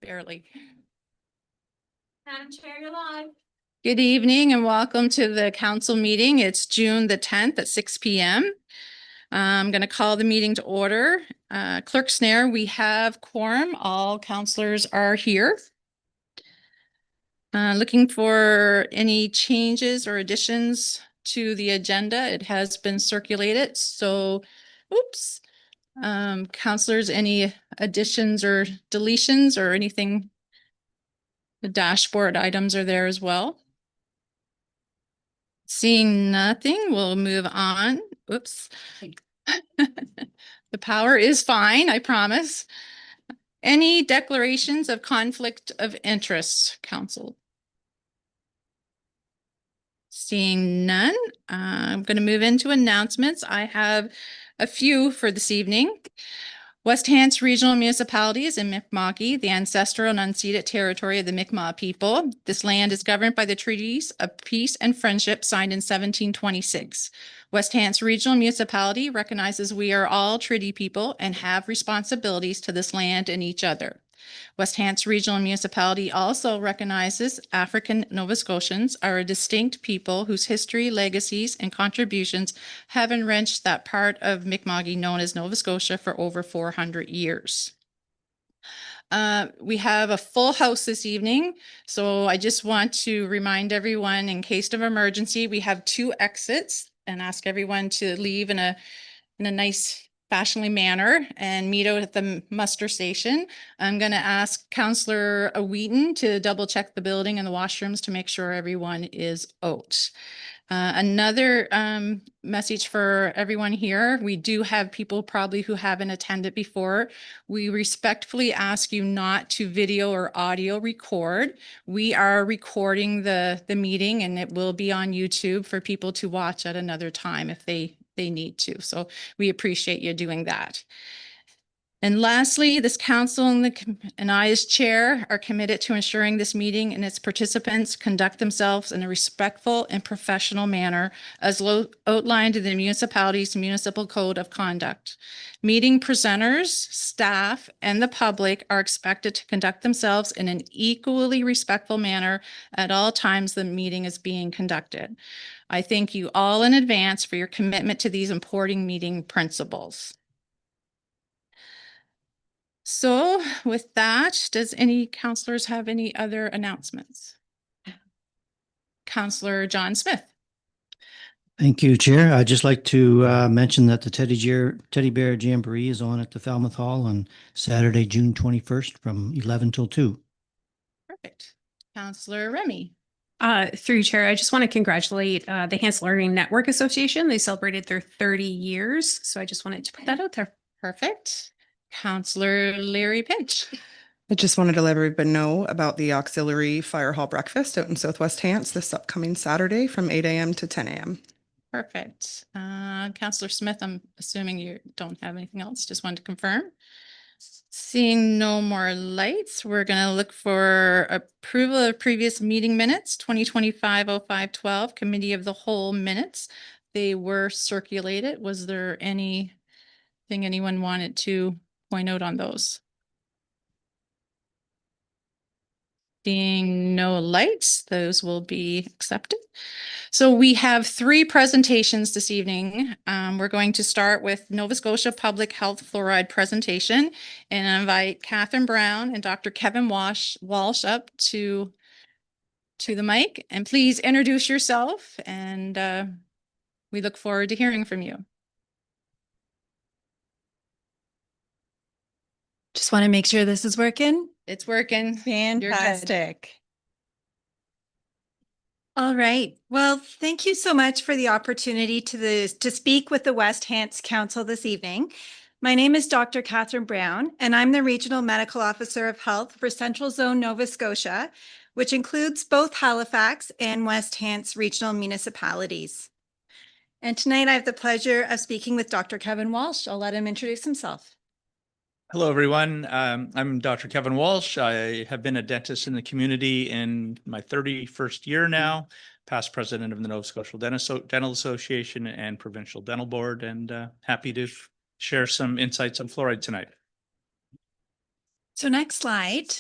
Barely. Madam Chair, you're live. Good evening and welcome to the council meeting. It's June the 10th at 6 p.m. I'm going to call the meeting to order. Clerk Snare, we have quorum. All councillors are here. Looking for any changes or additions to the agenda. It has been circulated. So, oops. Councillors, any additions or deletions or anything? The dashboard items are there as well. Seeing nothing, we'll move on. Oops. The power is fine, I promise. Any declarations of conflict of interest, council? Seeing none, I'm going to move into announcements. I have a few for this evening. West Hants Regional Municipality is in Mi'kma'ki, the ancestral and unceded territory of the Mi'kmaq people. This land is governed by the treaties of peace and friendship signed in 1726. West Hants Regional Municipality recognizes we are all treaty people and have responsibilities to this land and each other. West Hants Regional Municipality also recognizes African Nova Scotians are a distinct people whose history, legacies, and contributions have enriched that part of Mi'kma'ki known as Nova Scotia for over 400 years. We have a full house this evening, so I just want to remind everyone, in case of emergency, we have 2 exits and ask everyone to leave in a nice fashionably manner and meet out at the muster station. I'm going to ask Councillor Wheaton to double check the building and the washrooms to make sure everyone is out. Another message for everyone here. We do have people probably who haven't attended before. We respectfully ask you not to video or audio record. We are recording the meeting and it will be on YouTube for people to watch at another time if they need to. So we appreciate you doing that. And lastly, this council and I as chair are committed to ensuring this meeting and its participants conduct themselves in a respectful and professional manner as outlined in the municipality's municipal code of conduct. Meeting presenters, staff, and the public are expected to conduct themselves in an equally respectful manner at all times the meeting is being conducted. I thank you all in advance for your commitment to these important meeting principles. So with that, does any councillors have any other announcements? Councillor John Smith. Thank you, Chair. I'd just like to mention that the Teddy Bear Jamboree is on at the Falmouth Hall on Saturday, June 21st from 11 till 2. Perfect. Councillor Remy. Through Chair, I just want to congratulate the Hants Learning Network Association. They celebrated their 30 years. So I just wanted to put that out there. Perfect. Councillor Larry Pinch. I just wanted to let everybody know about the Auxiliary Fire Hall Breakfast out in Southwest Hants this upcoming Saturday from 8 a.m. to 10 a.m. Perfect. Councillor Smith, I'm assuming you don't have anything else. Just wanted to confirm. Seeing no more lights, we're going to look for approval of previous meeting minutes, 2025-05-12, Committee of the Whole minutes. They were circulated. Was there anything anyone wanted to point out on those? Seeing no lights, those will be accepted. So we have 3 presentations this evening. We're going to start with Nova Scotia Public Health Fluoride presentation and invite Catherine Brown and Dr. Kevin Walsh up to the mic. And please introduce yourself and we look forward to hearing from you. Just want to make sure this is working. It's working. Fantastic. All right. Well, thank you so much for the opportunity to speak with the West Hants Council this evening. My name is Dr. Catherine Brown, and I'm the Regional Medical Officer of Health for Central Zone Nova Scotia, which includes both Halifax and West Hants regional municipalities. And tonight I have the pleasure of speaking with Dr. Kevin Walsh. I'll let him introduce himself. Hello, everyone. I'm Dr. Kevin Walsh. I have been a dentist in the community in my 31st year now, past president of the Nova Scotia Dental Association and Provincial Dental Board, and happy to share some insights on fluoride tonight. So next slide.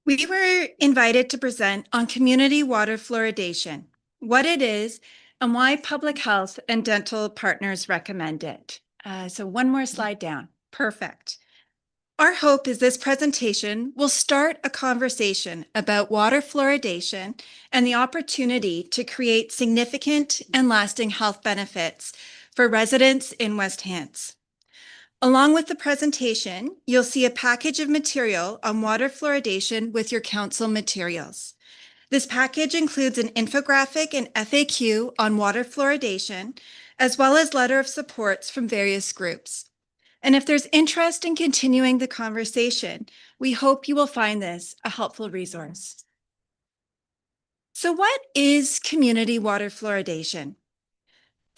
We were invited to present on community water fluoridation, what it is, and why public health and dental partners recommend it. So one more slide down. Perfect. Our hope is this presentation will start a conversation about water fluoridation and the opportunity to create significant and lasting health benefits for residents in West Hants. Along with the presentation, you'll see a package of material on water fluoridation with your council materials. This package includes an infographic and FAQ on water fluoridation, as well as letter of supports from various groups. And if there's interest in continuing the conversation, we hope you will find this a helpful resource. So what is community water fluoridation?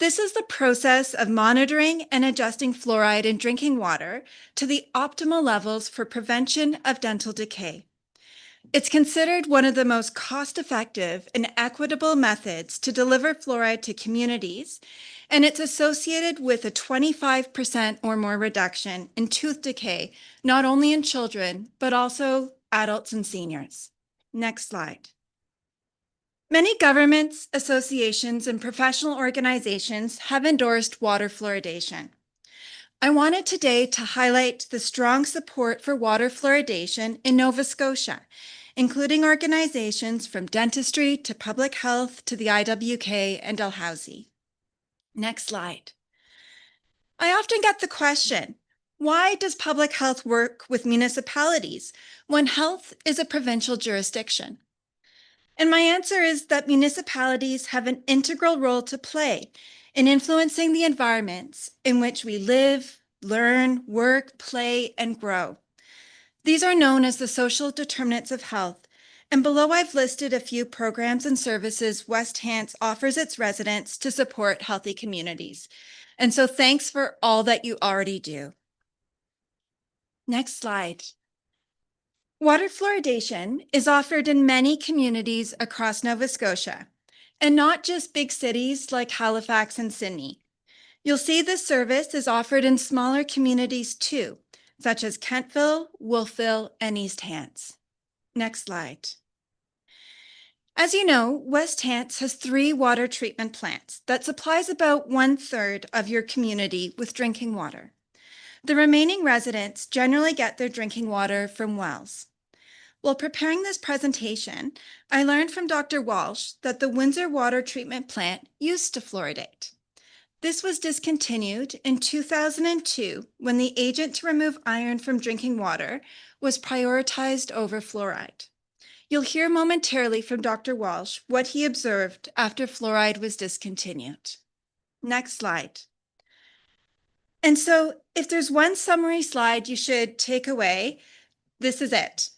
This is the process of monitoring and adjusting fluoride in drinking water to the optimal levels for prevention of dental decay. It's considered one of the most cost-effective and equitable methods to deliver fluoride to communities, and it's associated with a 25% or more reduction in tooth decay, not only in children, but also adults and seniors. Next slide. Many governments, associations, and professional organizations have endorsed water fluoridation. I wanted today to highlight the strong support for water fluoridation in Nova Scotia, including organizations from dentistry to public health to the IWK and Dalhousie. Next slide. I often get the question, why does public health work with municipalities when health is a provincial jurisdiction? And my answer is that municipalities have an integral role to play in influencing the environments in which we live, learn, work, play, and grow. These are known as the social determinants of health, and below I've listed a few programs and services West Hants offers its residents to support healthy communities. And so thanks for all that you already do. Next slide. Water fluoridation is offered in many communities across Nova Scotia, and not just big cities like Halifax and Sydney. You'll see this service is offered in smaller communities too, such as Kentville, Wolfville, and East Hants. Next slide. As you know, West Hants has 3 water treatment plants that supplies about 1/3 of your community with drinking water. The remaining residents generally get their drinking water from wells. While preparing this presentation, I learned from Dr. Walsh that the Windsor water treatment plant used to fluoridate. This was discontinued in 2002 when the agent to remove iron from drinking water was prioritized over fluoride. You'll hear momentarily from Dr. Walsh what he observed after fluoride was discontinued. Next slide. And so if there's one summary slide you should take away, this is it.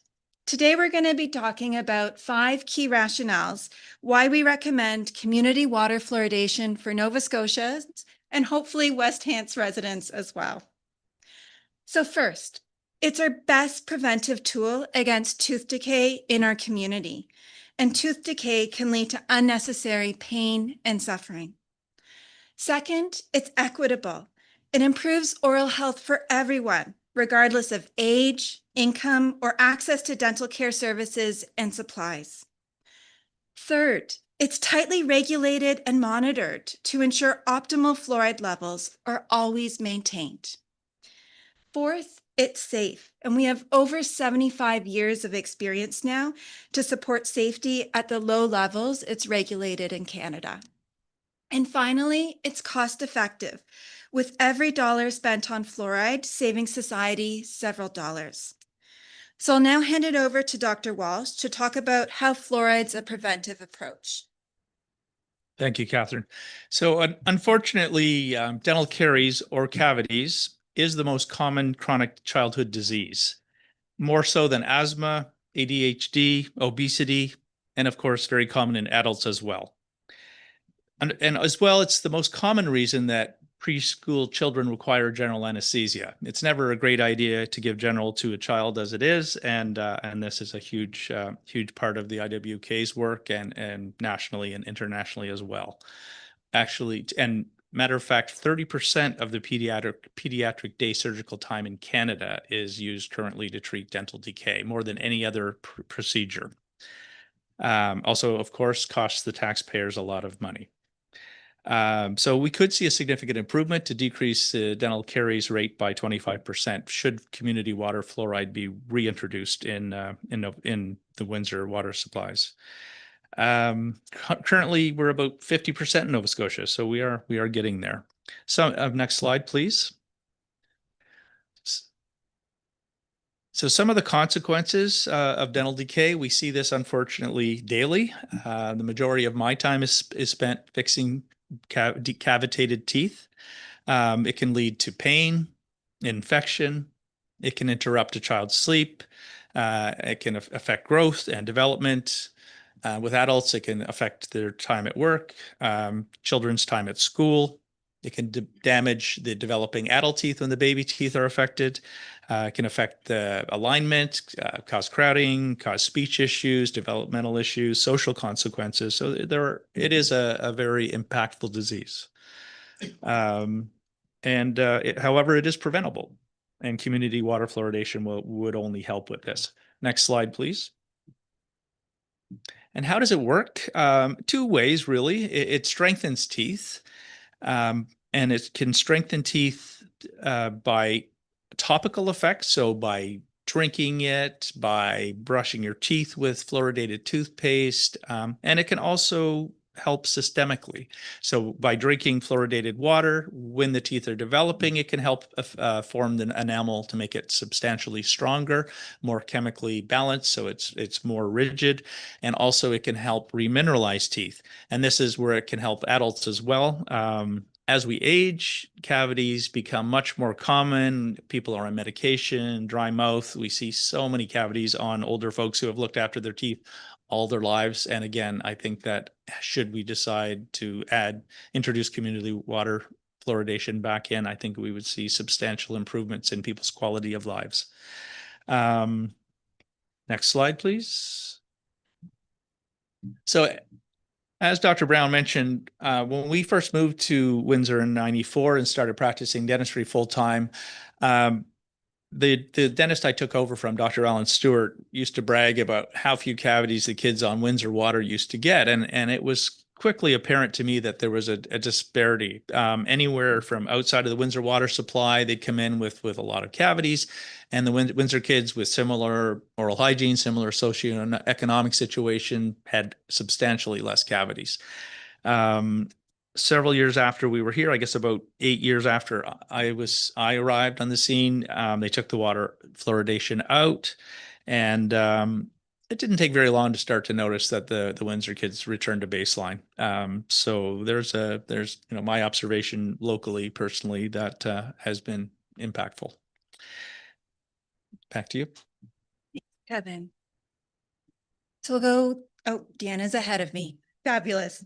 Today, we're going to be talking about 5 key rationales why we recommend community water fluoridation for Nova Scotians and hopefully West Hants residents as well. So first, it's our best preventive tool against tooth decay in our community, and tooth decay can lead to unnecessary pain and suffering. Second, it's equitable. It improves oral health for everyone, regardless of age, income, or access to dental care services and supplies. Third, it's tightly regulated and monitored to ensure optimal fluoride levels are always maintained. Fourth, it's safe, and we have over 75 years of experience now to support safety at the low levels it's regulated in Canada. And finally, it's cost effective, with every dollar spent on fluoride saving society several dollars. So I'll now hand it over to Dr. Walsh to talk about how fluoride's a preventive approach. Thank you, Catherine. So unfortunately, dental caries or cavities is the most common chronic childhood disease, more so than asthma, ADHD, obesity, and of course, very common in adults as well. And as well, it's the most common reason that preschool children require general anesthesia. It's never a great idea to give general to a child as it is, and this is a huge part of the IWK's work and nationally and internationally as well. Actually, and Matter of fact, 30% of the pediatric day surgical time in Canada is used currently to treat dental decay, more than any other procedure. Also, of course, costs the taxpayers a lot of money. So we could see a significant improvement to decrease the dental caries rate by 25% should community water fluoride be reintroduced in the Windsor water supplies. Currently, we're about 50% in Nova Scotia, so we are getting there. So next slide, please. So some of the consequences of dental decay, we see this unfortunately daily. The majority of my time is spent fixing decavitated teeth. It can lead to pain, infection. It can interrupt a child's sleep. It can affect growth and development. With adults, it can affect their time at work, children's time at school. It can damage the developing adult teeth when the baby teeth are affected. It can affect the alignment, cause crowding, cause speech issues, developmental issues, social consequences. So it is a very impactful disease. However, it is preventable, and community water fluoridation would only help with this. Next slide, please. And how does it work? Two ways, really. It strengthens teeth, and it can strengthen teeth by topical effects. So by drinking it, by brushing your teeth with fluoridated toothpaste, and it can also help systemically. So by drinking fluoridated water, when the teeth are developing, it can help form the enamel to make it substantially stronger, more chemically balanced, so it's more rigid, and also it can help remineralize teeth. And this is where it can help adults as well. As we age, cavities become much more common. People are on medication, dry mouth. We see so many cavities on older folks who have looked after their teeth all their lives. And again, I think that should we decide to introduce community water fluoridation back in, I think we would see substantial improvements in people's quality of lives. Next slide, please. So as Dr. Brown mentioned, when we first moved to Windsor in '94 and started practicing dentistry full-time, the dentist I took over from, Dr. Alan Stewart, used to brag about how few cavities the kids on Windsor water used to get. And it was quickly apparent to me that there was a disparity. Anywhere from outside of the Windsor water supply, they'd come in with a lot of cavities, and the Windsor kids with similar oral hygiene, similar socioeconomic situation had substantially less cavities. Several years after we were here, I guess about 8 years after I arrived on the scene, they took the water fluoridation out, and it didn't take very long to start to notice that the Windsor kids returned to baseline. So there's my observation locally, personally, that has been impactful. Back to you, Kevin. So we'll go, oh, Deanna's ahead of me. Fabulous.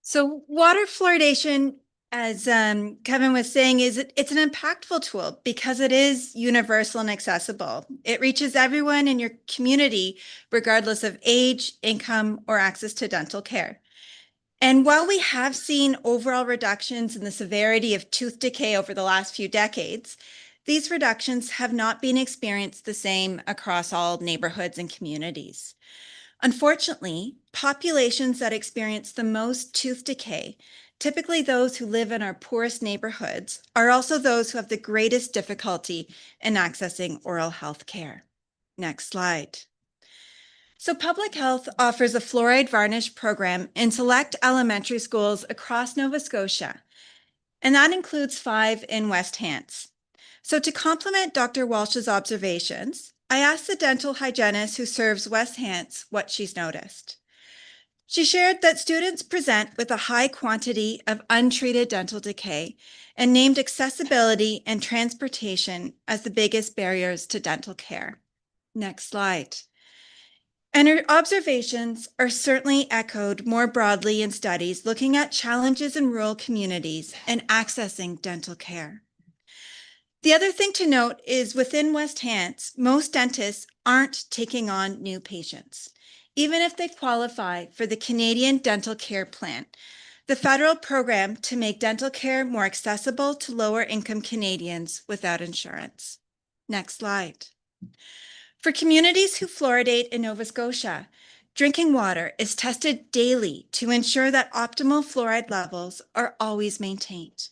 So water fluoridation, as Kevin was saying, it's an impactful tool because it is universal and accessible. It reaches everyone in your community, regardless of age, income, or access to dental care. And while we have seen overall reductions in the severity of tooth decay over the last few decades, these reductions have not been experienced the same across all neighborhoods and communities. Unfortunately, populations that experience the most tooth decay, typically those who live in our poorest neighborhoods, are also those who have the greatest difficulty in accessing oral health care. Next slide. So Public Health offers a fluoride varnish program in select elementary schools across Nova Scotia, and that includes 5 in West Hants. So to complement Dr. Walsh's observations, I asked the dental hygienist who serves West Hants what she's noticed. She shared that students present with a high quantity of untreated dental decay and named accessibility and transportation as the biggest barriers to dental care. Next slide. And her observations are certainly echoed more broadly in studies looking at challenges in rural communities and accessing dental care. The other thing to note is within West Hants, most dentists aren't taking on new patients, even if they qualify for the Canadian Dental Care Plan. the federal program to make dental care more accessible to lower income Canadians without insurance. Next slide. For communities who fluoridate in Nova Scotia, drinking water is tested daily to ensure that optimal fluoride levels are always maintained.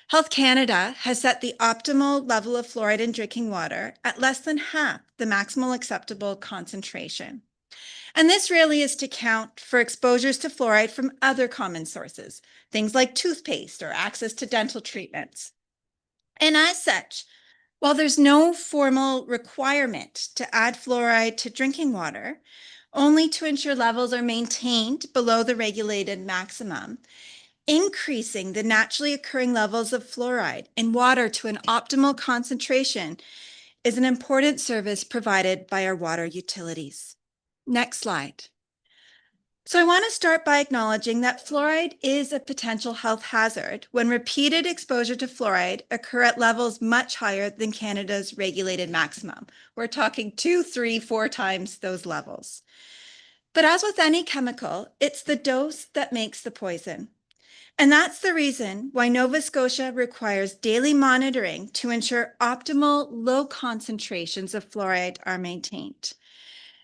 Health Canada has set the optimal level of fluoride in drinking water at less than half the maximal acceptable concentration. And this really is to count for exposures to fluoride from other common sources, things like toothpaste or access to dental treatments. And as such, while there's no formal requirement to add fluoride to drinking water, only to ensure levels are maintained below the regulated maximum, increasing the naturally occurring levels of fluoride in water to an optimal concentration is an important service provided by our water utilities. Next slide. So I want to start by acknowledging that fluoride is a potential health hazard when repeated exposure to fluoride occur at levels much higher than Canada's regulated maximum. We're talking 2, 3, 4 times those levels. But as with any chemical, it's the dose that makes the poison. And that's the reason why Nova Scotia requires daily monitoring to ensure optimal low concentrations of fluoride are maintained.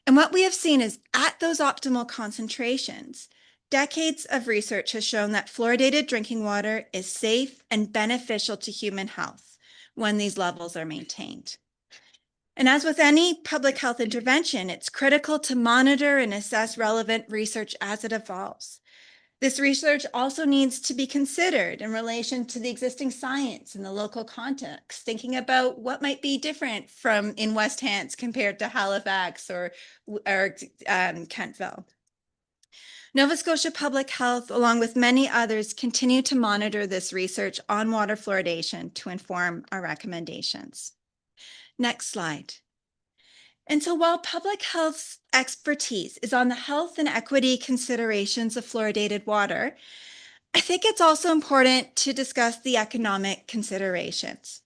And what we have seen is at those optimal concentrations, decades of research has shown that fluoridated drinking water is safe and beneficial to human health when these levels are maintained. And as with any public health intervention, it's critical to monitor and assess relevant research as it evolves. This research also needs to be considered in relation to the existing science in the local context, thinking about what might be different from in West Hants compared to Halifax or Kentville. Nova Scotia Public Health, along with many others, continue to monitor this research on water fluoridation to inform our recommendations. Next slide. And so while public health's expertise is on the health and equity considerations of fluoridated water, I think it's also important to discuss the economic considerations.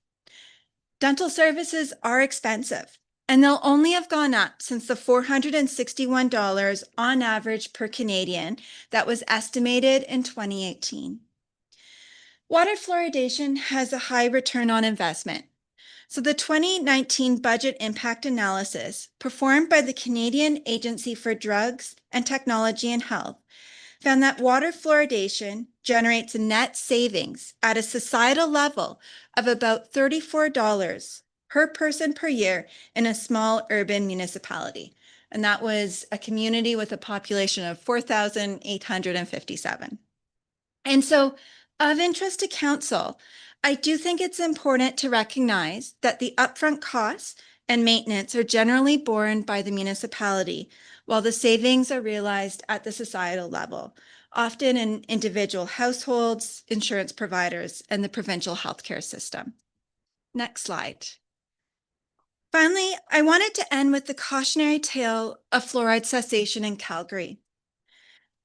Dental services are expensive, and they'll only have gone up since the $461 on average per Canadian that was estimated in 2018. Water fluoridation has a high return on investment. So the 2019 budget impact analysis performed by the Canadian Agency for Drugs and Technology and Health found that water fluoridation generates a net savings at a societal level of about $34 per person per year in a small urban municipality. And that was a community with a population of 4,857. And so of interest to Council, I do think it's important to recognize that the upfront costs and maintenance are generally borne by the municipality, while the savings are realized at the societal level, often in individual households, insurance providers, and the provincial healthcare system. Next slide. Finally, I wanted to end with the cautionary tale of fluoride cessation in Calgary.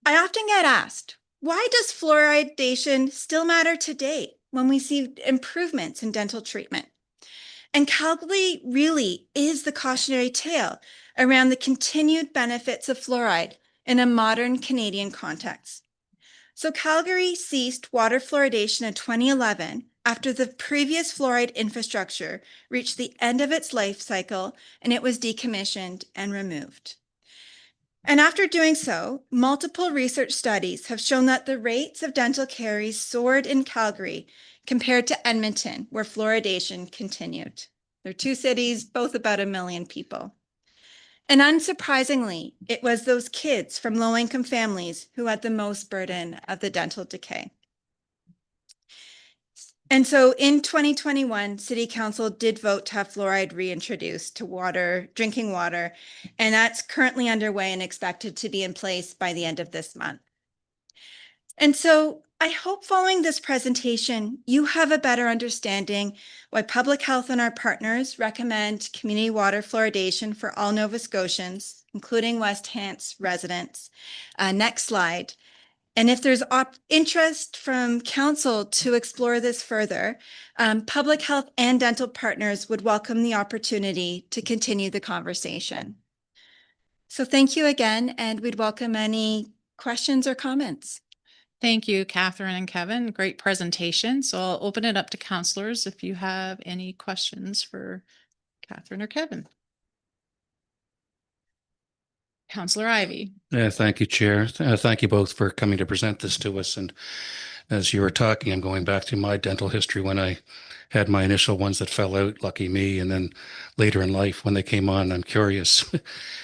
I often get asked, why does fluoridation still matter today when we see improvements in dental treatment? And Calgary really is the cautionary tale around the continued benefits of fluoride in a modern Canadian context. So Calgary ceased water fluoridation in 2011 after the previous fluoride infrastructure reached the end of its life cycle and it was decommissioned and removed. And after doing so, multiple research studies have shown that the rates of dental caries soared in Calgary compared to Edmonton, where fluoridation continued. They're two cities, both about 1 million people. And unsurprisingly, it was those kids from low-income families who had the most burden of the dental decay. And so in 2021, City Council did vote to have fluoride reintroduced to water, drinking water, and that's currently underway and expected to be in place by the end of this month. And so I hope following this presentation, you have a better understanding why Public Health and our partners recommend community water fluoridation for all Nova Scotians, including West Hants residents. Next slide. And if there's interest from Council to explore this further, Public Health and dental partners would welcome the opportunity to continue the conversation. So thank you again, and we'd welcome any questions or comments. Thank you, Catherine and Kevin. Great presentation. So I'll open it up to counselors if you have any questions for Catherine or Kevin. Counselor Ivy. Thank you, Chair. Thank you both for coming to present this to us. And as you were talking, I'm going back to my dental history when I had my initial ones that fell out, lucky me. And then later in life, when they came on, I'm curious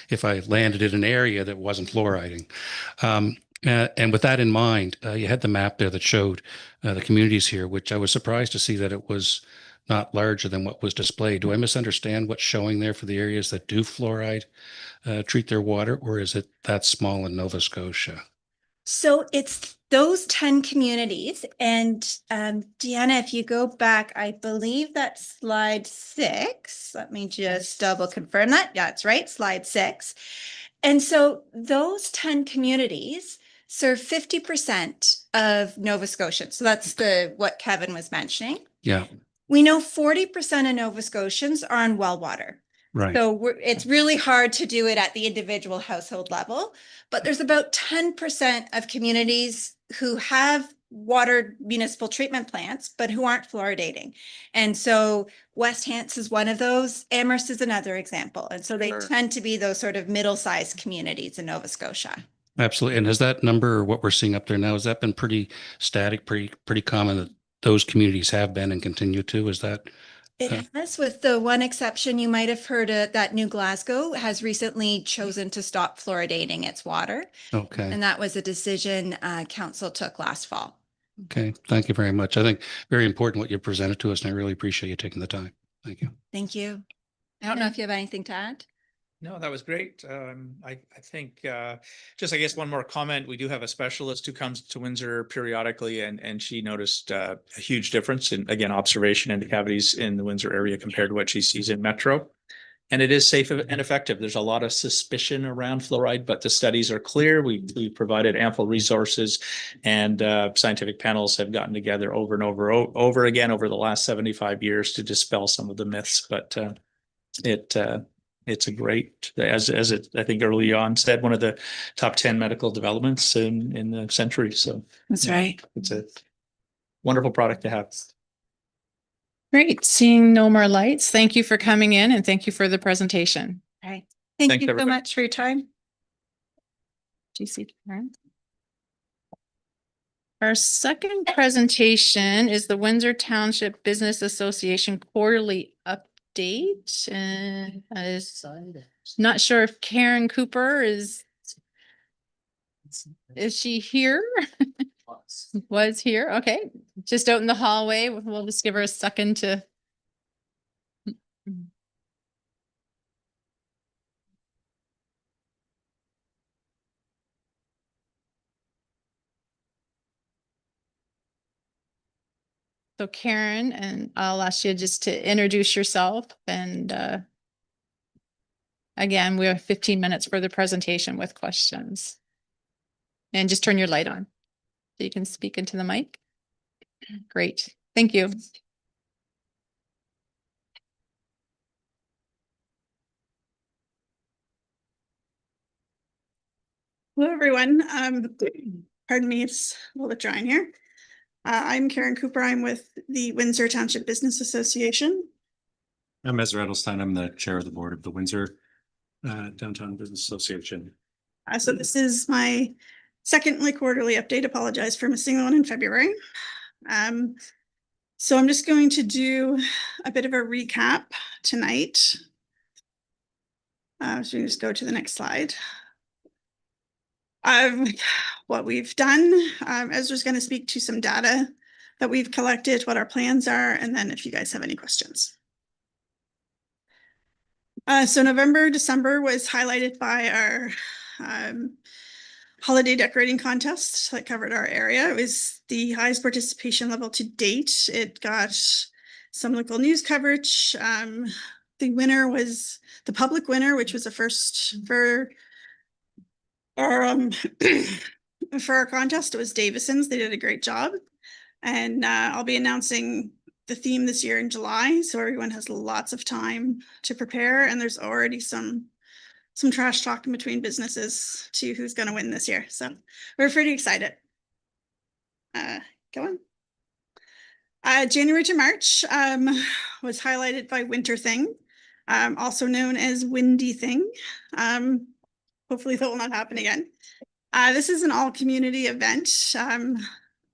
if I landed in an area that wasn't fluoriding. And with that in mind, you had the map there that showed the communities here, which I was surprised to see that it was not larger than what was displayed. Do I misunderstand what's showing there for the areas that do fluoride treat their water, or is it that small in Nova Scotia? So it's those 10 communities. And Deanna, if you go back, I believe that's slide 6. Let me just double confirm that. Yeah, that's right, slide 6. And so those 10 communities serve 50% of Nova Scotia. So that's what Kevin was mentioning. Yeah, We know 40% of Nova Scotians are on well water. right. So it's really hard to do it at the individual household level, but there's about 10% of communities who have water municipal treatment plants, but who aren't fluoridating. And so West Hants is one of those. Amherst is another example. And so they Sure. tend to be those sort of middle-sized communities in Nova Scotia. Absolutely. And has that number, what we're seeing up there now, has that been pretty static, pretty common that those communities have been and continue to? Is that? It has, with the one exception you might have heard that New Glasgow has recently chosen to stop fluoridating its water. Okay. And that was a decision council took last fall. Okay. Thank you very much. I think very important what you presented to us, and I really appreciate you taking the time. Thank you. Thank you. I don't know if you have anything to add. No, that was great. I think just I guess one more comment. We do have a specialist who comes to Windsor periodically, and she noticed a huge difference in, again, observation into cavities in the Windsor area compared to what she sees in Metro. And it is safe and effective. There's a lot of suspicion around fluoride, but the studies are clear. We provided ample resources, and scientific panels have gotten together over and over again over the last 75 years to dispel some of the myths. But it's a great, as it, I think early on said, one of the top 10 medical developments in the century. So That's right. it's a wonderful product to have. Great. Seeing no more lights. Thank you for coming in and thank you for the presentation. All right. Thank Thanks, you so everybody. much for your time. Do you see Karen? Our second presentation is the Windsor Township Business Association quarterly update. And I was not sure if Karen Cooper is she here? Was here. Okay. Just out in the hallway. We'll just give her a second to. So Karen, and I'll ask you just to introduce yourself and again, we have 15 minutes for the presentation with questions. And just turn your light on so you can speak into the mic. Great. Thank you. Hello, everyone. Pardon me, it's a little bit dry in here. I'm Karen Cooper. I'm with the Windsor Township Business Association. I'm Ezra Edelstein. I'm the chair of the board of the Windsor Downtown Business Association. So this is my second quarterly update. Apologize for missing the one in February. So I'm just going to do a bit of a recap tonight. So we just go to the next slide. What we've done, Ezra's going to speak to some data that we've collected, what our plans are, and then if you guys have any questions. So November, December was highlighted by our holiday decorating contest that covered our area. It was the highest participation level to date. It got some local news coverage. The winner was the public winner, which was a first for our for our contest. It was Davison's. They did a great job, and I'll be announcing the theme this year in July, so everyone has lots of time to prepare. And there's already some trash talk in between businesses to who's going to win this year, so we're pretty excited. going. January to March was highlighted by Winter Thing, also known as Windy Thing. Hopefully that will not happen again. This is an all-community event.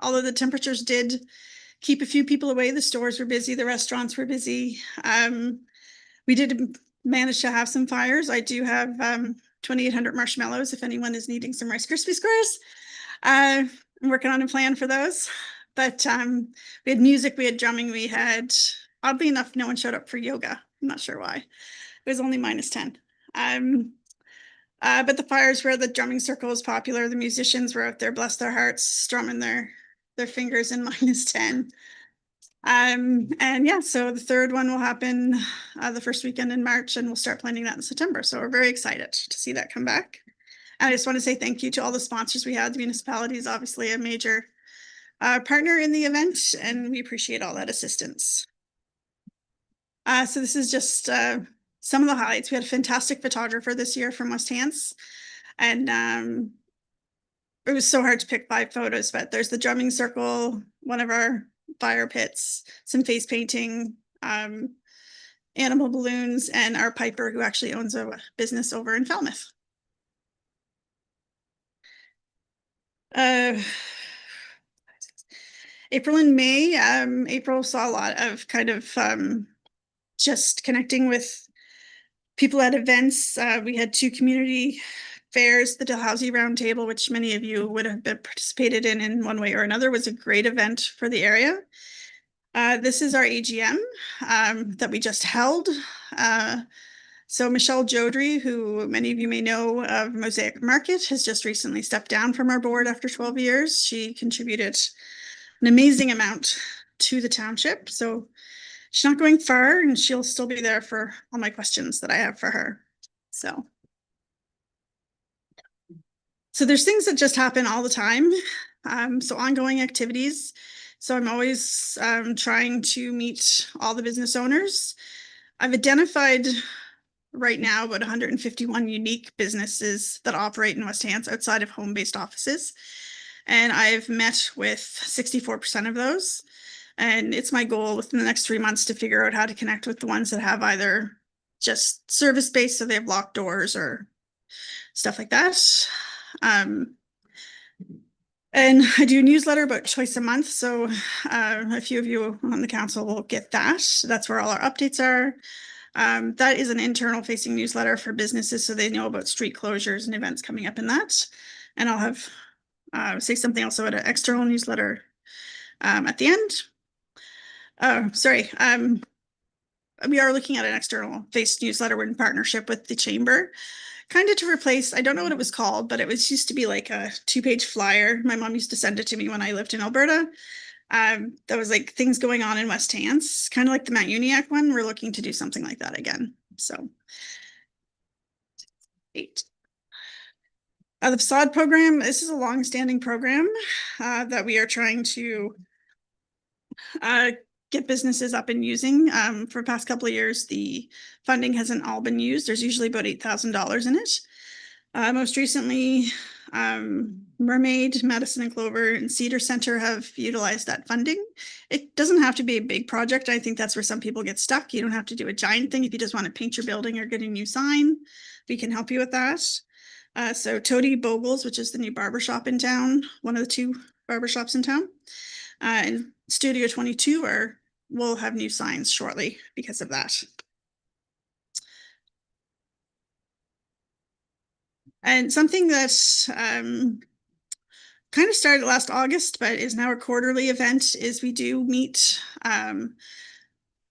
Although the temperatures did keep a few people away, the stores were busy, the restaurants were busy. We did manage to have some fires. I do have 2,800 marshmallows if anyone is needing some Rice Krispie squares. I'm working on a plan for those. But we had music, we had drumming, we had, oddly enough, no one showed up for yoga. I'm not sure why. It was only -10. But the fires were, the drumming circle was popular. The musicians were out there, bless their hearts, strumming their fingers in -10. And yeah, so the third one will happen the first weekend in March, and we'll start planning that in September. So we're very excited to see that come back. And I just want to say thank you to all the sponsors we had. The municipality is obviously a major partner in the event, and we appreciate all that assistance. So this is just some of the highlights. We had a fantastic photographer this year from West Hants, and it was so hard to pick 5 photos, but there's the drumming circle, one of our fire pits, some face painting, animal balloons, and our piper, who actually owns a business over in Falmouth. April and May, April saw a lot of kind of just connecting with people at events. We had 2 community fairs, the Dalhousie Roundtable, which many of you would have participated in one way or another, was a great event for the area. This is our AGM that we just held. So Michelle Jodry, who many of you may know of Mosaic Market, has just recently stepped down from our board after 12 years. She contributed an amazing amount to the township. So she's not going far, and she'll still be there for all my questions that I have for her. So there's things that just happen all the time. So ongoing activities. So I'm always trying to meet all the business owners. I've identified right now about 151 unique businesses that operate in West Hants outside of home-based offices. And I've met with 64% of those. And it's my goal within the next 3 months to figure out how to connect with the ones that have either just service-based, so they have locked doors or stuff like that. And I do a newsletter about twice a month. So a few of you on the council will get that. That's where all our updates are. That is an internal facing newsletter for businesses, so they know about street closures and events coming up in that. And I'll have say something also about an external newsletter at the end. Sorry. We are looking at an external face newsletter in partnership with the chamber, kind of to replace, I don't know what it was called, but it was used to be like a 2-page flyer. My mom used to send it to me when I lived in Alberta. That was like things going on in West Hants, kind of like the Mount Uniacke one. We're looking to do something like that again. So 8. The facade program, this is a long-standing program that we are trying to get businesses up and using. For the past couple of years, the funding hasn't all been used. There's usually about $8,000 in it. Most recently, Mermaid, Madison and Clover, and Cedar Center have utilized that funding. It doesn't have to be a big project. I think that's where some people get stuck. You don't have to do a giant thing. If you just want to paint your building or get a new sign, we can help you with that. So Toady Bogles, which is the new barbershop in town, one of the 2 barbershops in town, and Studio 22 will have new signs shortly because of that. And something that's kind of started last August, but is now a quarterly event, is we do meet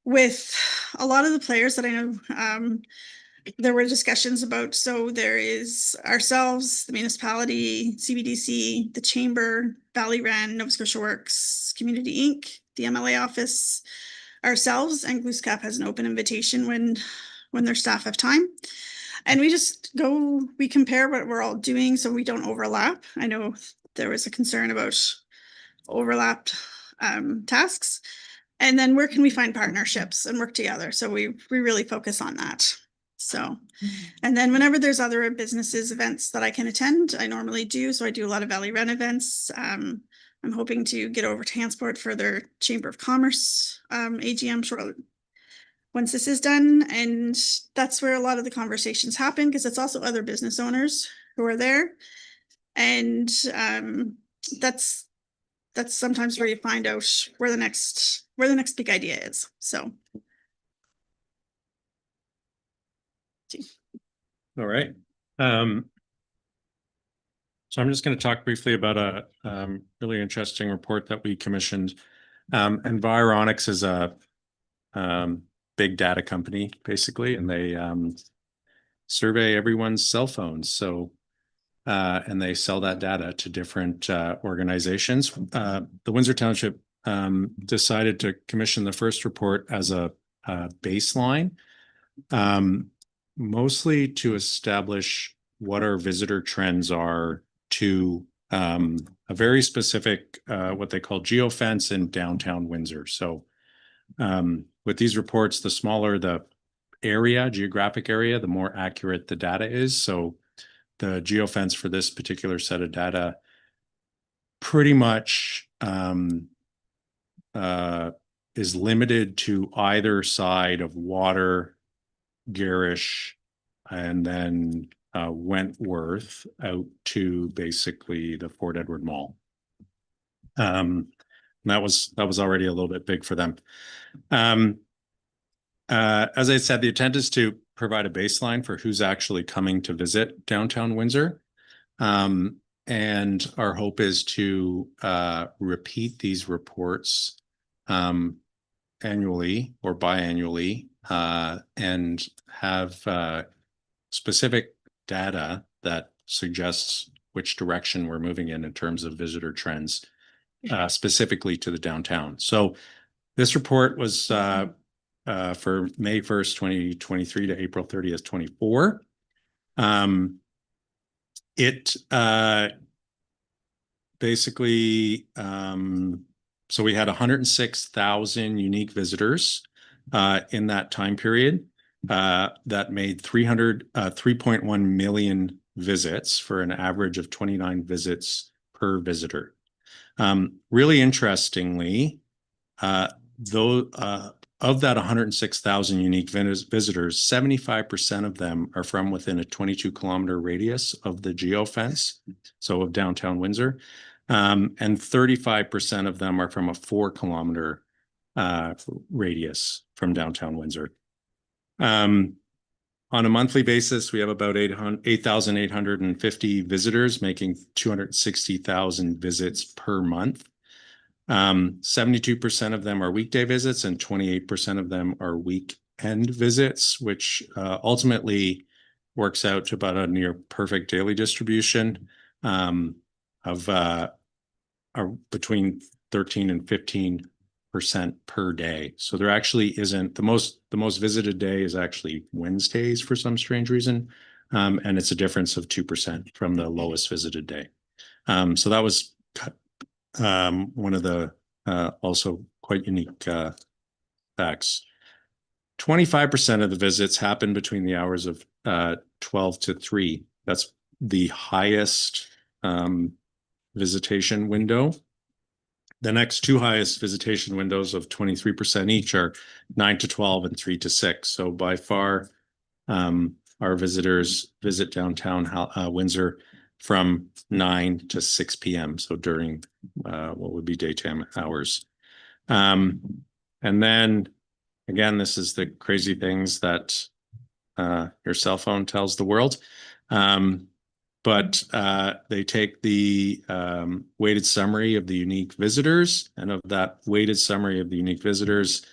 with a lot of the players that I know there were discussions about. So there is ourselves, the municipality, CBDC, the chamber, Valley Ren, Nova Scotia Works, Community Inc., the MLA office, ourselves, and Glooscap has an open invitation when their staff have time. And we just go, we compare what we're all doing so we don't overlap. I know there was a concern about overlapped tasks. And then where can we find partnerships and work together? So we really focus on that. So, and then whenever there's other businesses events that I can attend, I normally do. So I do a lot of Valley Ren events. I'm hoping to get over to Hansport for their Chamber of Commerce AGM shortly once this is done. And that's where a lot of the conversations happen, because it's also other business owners who are there. And that's sometimes where you find out where the next big idea is. So. All right. So I'm just going to talk briefly about a really interesting report that we commissioned. Environics is a big data company, basically, and they survey everyone's cell phones. So, and they sell that data to different organizations. The Windsor Township decided to commission the first report as a baseline, mostly to establish what our visitor trends are to a very specific, what they call geofence in downtown Windsor. So with these reports, the smaller the area, geographic area, the more accurate the data is. So the geofence for this particular set of data pretty much is limited to either side of Water, Garish, and then Wentworth out to basically the Fort Edward Mall. That was already a little bit big for them. As I said, the intent is to provide a baseline for who's actually coming to visit downtown Windsor. And our hope is to repeat these reports annually or biannually and have specific data that suggests which direction we're moving in terms of visitor trends, specifically to the downtown. So this report was for May 1st, 2023 to April 30th, 24. It basically, so we had 106,000 unique visitors in that time period that made 3.1 million visits for an average of 29 visits per visitor. Really interestingly, of that 106,000 unique visitors, 75% of them are from within a 22-kilometer radius of the geofence, so of downtown Windsor, and 35% of them are from a 4-kilometer radius from downtown Windsor. On a monthly basis, we have about 8,850 visitors, making 260,000 visits per month. 72% of them are weekday visits and 28% of them are weekend visits, which ultimately works out to about a near perfect daily distribution of between 13 and 15% per day. So there actually isn't, the most visited day is actually Wednesdays for some strange reason. And it's a difference of 2% from the lowest visited day. So that was one of the also quite unique facts. 25% of the visits happen between the hours of 12 to 3. That's the highest visitation window. The next two highest visitation windows of 23% each are 9 to 12 and 3 to 6. So by far, our visitors visit downtown Windsor from 9 to 6 p.m. So during what would be daytime hours. And then again, this is the crazy things that your cell phone tells the world. But they take the weighted summary of the unique visitors, and of that weighted summary of the unique visitors,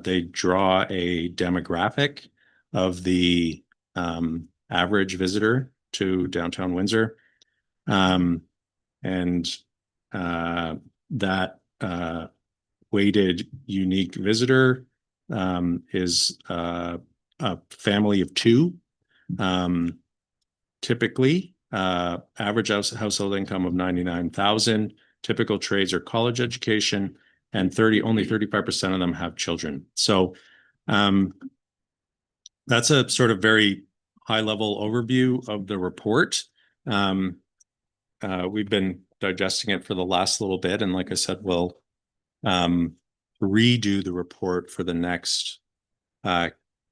they draw a demographic of the average visitor to downtown Windsor. And that weighted unique visitor is a family of 2. Typically, average household income of 99,000. Typical trades or college education, and only 35% of them have children. So that's a sort of very high-level overview of the report. We've been digesting it for the last little bit. And like I said, we'll redo the report for the next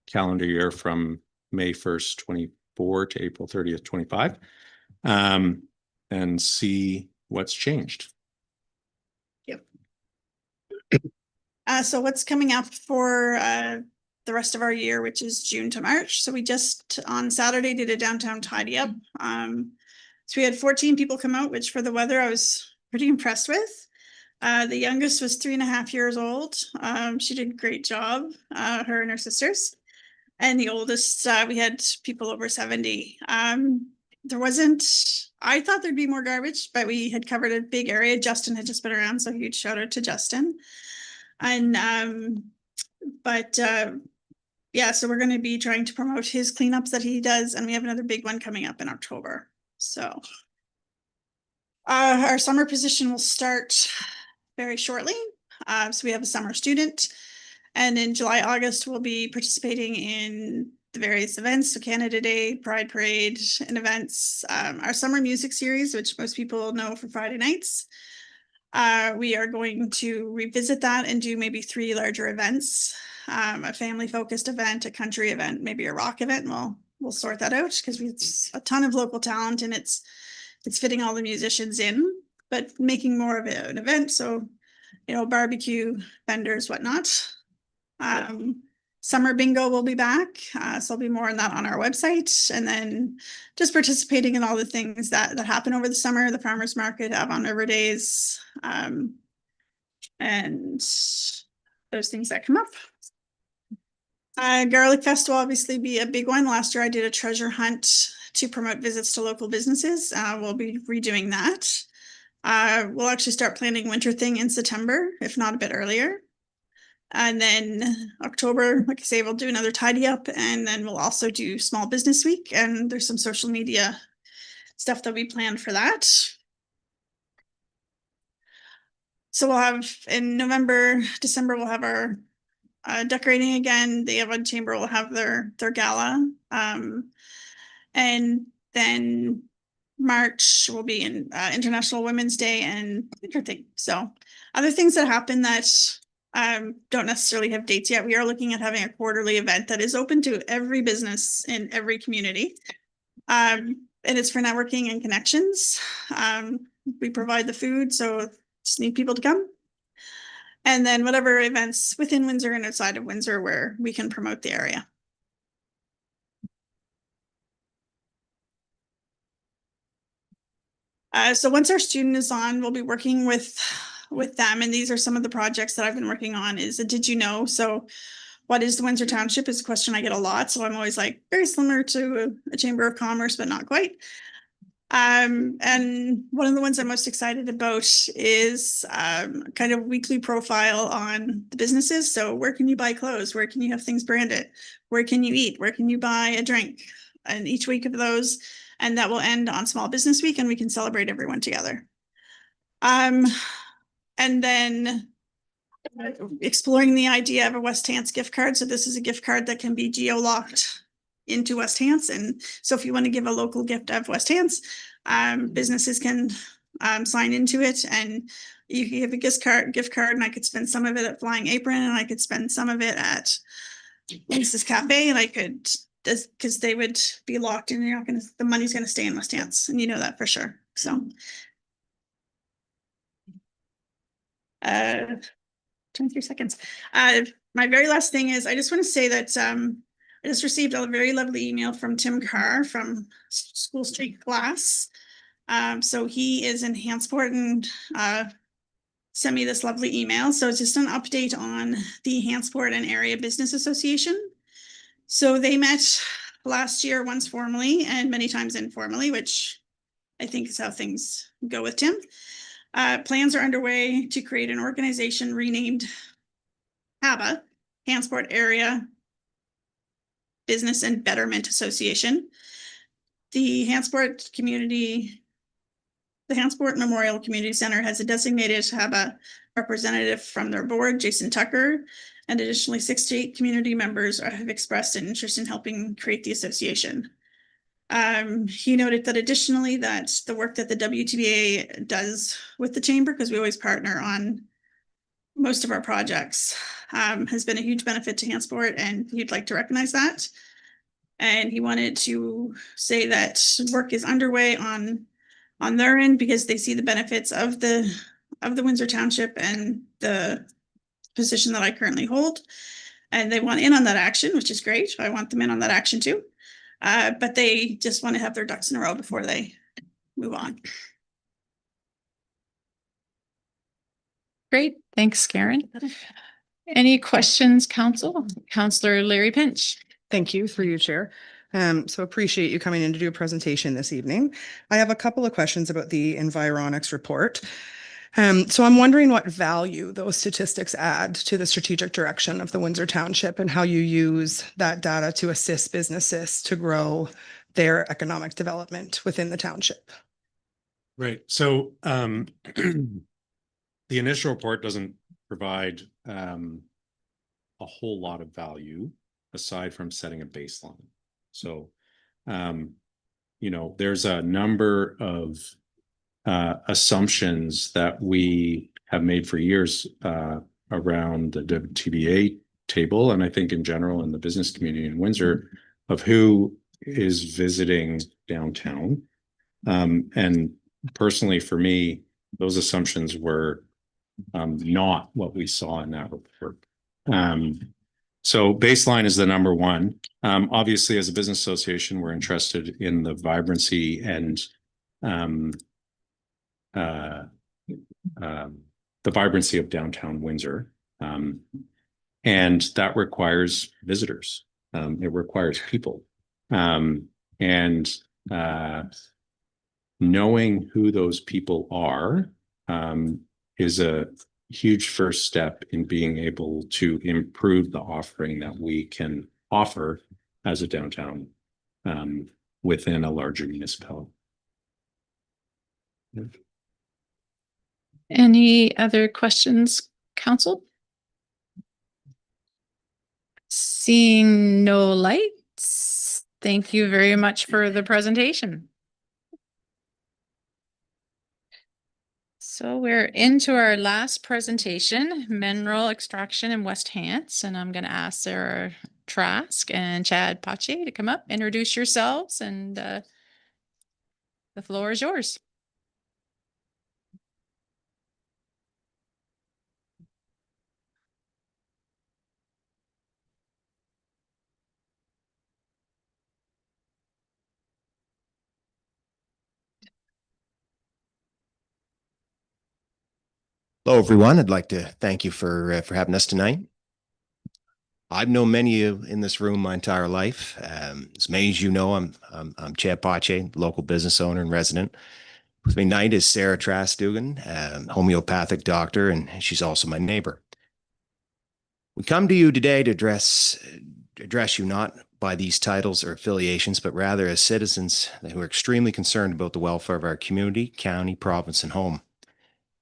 calendar year from May 1st, 24 to April 30th, 25, and see what's changed. Yep. So what's coming up for the rest of our year, which is June to March. So we just on Saturday did a downtown tidy up. So we had 14 people come out, which for the weather I was pretty impressed with. The youngest was 3.5 years old. She did a great job, her and her sisters. And the oldest, we had people over 70. There wasn't, I thought there'd be more garbage, but we had covered a big area. Justin had just been around, so huge shout out to Justin. And yeah, so we're going to be trying to promote his cleanups that he does, and we have another big one coming up in October. So our summer position will start very shortly. So we have a summer student, and in July, August, we'll be participating in the various events, so Canada Day, Pride Parade, and events. Our summer music series, which most people know for Friday nights. We are going to revisit that and do maybe 3 larger events, a family focused event, a country event, maybe a rock event. We'll sort that out because we have a ton of local talent and it's fitting all the musicians in, but making more of an event. So, you know, barbecue, vendors, whatnot. Summer bingo will be back. So there'll be more on that on our website, and then just participating in all the things that happen over the summer, the farmers market, Avon River Days, and those things that come up. Garlic Fest will obviously be a big one. Last year I did a treasure hunt to promote visits to local businesses. We'll be redoing that. We'll actually start planning winter thing in September, if not a bit earlier. And then October, like I say, we'll do another tidy up, and then we'll also do Small Business Week, and there's some social media stuff that we planned for that. So we'll have in November, December, we'll have our decorating again. The Avon Chamber will have their gala. And then March will be in International Women's Day and winter thing. So other things that happen that don't necessarily have dates yet. We are looking at having a quarterly event that is open to every business in every community. And it's for networking and connections. We provide the food, so just need people to come. And then whatever events within Windsor and outside of Windsor where we can promote the area. So once our student is on, we'll be working with them. And these are some of the projects that I've been working on is a did you know? So what is the Windsor Township is a question I get a lot. So I'm always like very similar to a Chamber of Commerce, but not quite. And one of the ones I'm most excited about is kind of weekly profile on the businesses. So where can you buy clothes? Where can you have things branded? Where can you eat? Where can you buy a drink? And each week of those, and that will end on Small Business Week, and we can celebrate everyone together. And then exploring the idea of a West Hants gift card. So this is a gift card that can be geo-locked into West Hants. And so if you want to give a local gift of West Hants, businesses can sign into it, and you can give a gift card, and I could spend some of it at Flying Apron, and I could spend some of it at Lisa's Cafe, and I could, because they would be locked and you're not going to, the money's going to stay in West Hants, and you know that for sure. So 23 seconds. My very last thing is I just want to say that I just received a very lovely email from Tim Carr from School Street Glass. So he is in Hantsport and sent me this lovely email. So it's just an update on the Hantsport and Area Business Association. So they met last year, once formally and many times informally, which I think is how things go with Tim. Plans are underway to create an organization renamed HABA, Hantsport Area Business and Betterment Association. The Hantsport Memorial Community Center has a designated HABA representative from their board, Jason Tucker, and additionally 68 community members have expressed an interest in helping create the association. He noted that additionally that the work that the WTBA does with the chamber, because we always partner on most of our projects, has been a huge benefit to Hansport, and he'd like to recognize that. And he wanted to say that work is underway on their end because they see the benefits of the Windsor Township and the position that I currently hold. And they want in on that action, which is great. I want them in on that action too. But they just want to have their ducks in a row before they move on. Great. Thanks, Karen. Any questions, council? Councillor Larry Pinch. Thank you through you, Chair. So appreciate you coming in to do a presentation this evening. I have a couple of questions about the Environics report. So I'm wondering what value those statistics add to the strategic direction of the Windsor Township and how you use that data to assist businesses to grow their economic development within the township. Right. So the initial report doesn't provide a whole lot of value aside from setting a baseline. So, there's a number of assumptions that we have made for years around the WTBA table, and I think in general in the business community in Windsor, of who is visiting downtown. And personally, for me, those assumptions were not what we saw in that report. So baseline is the number one. Obviously, as a business association, we're interested in the vibrancy and the vibrancy of downtown Windsor. And that requires visitors. It requires people. And knowing who those people are is a huge first step in being able to improve the offering that we can offer as a downtown within a larger municipality. Any other questions, council? Seeing no lights, thank you very much for the presentation. So we're into our last presentation, mineral extraction in West Hants, and I'm going to ask Sarah Trask and Chad Pache to come up, introduce yourselves, and the floor is yours. Hello, everyone. I'd like to thank you for having us tonight. I've known many of you in this room my entire life. As many as you know, I'm Chad Pache, local business owner and resident. With me tonight is Sarah Trask-Dugan, homeopathic doctor, and she's also my neighbor. We come to you today to address you not by these titles or affiliations, but rather as citizens who are extremely concerned about the welfare of our community, county, province, and home.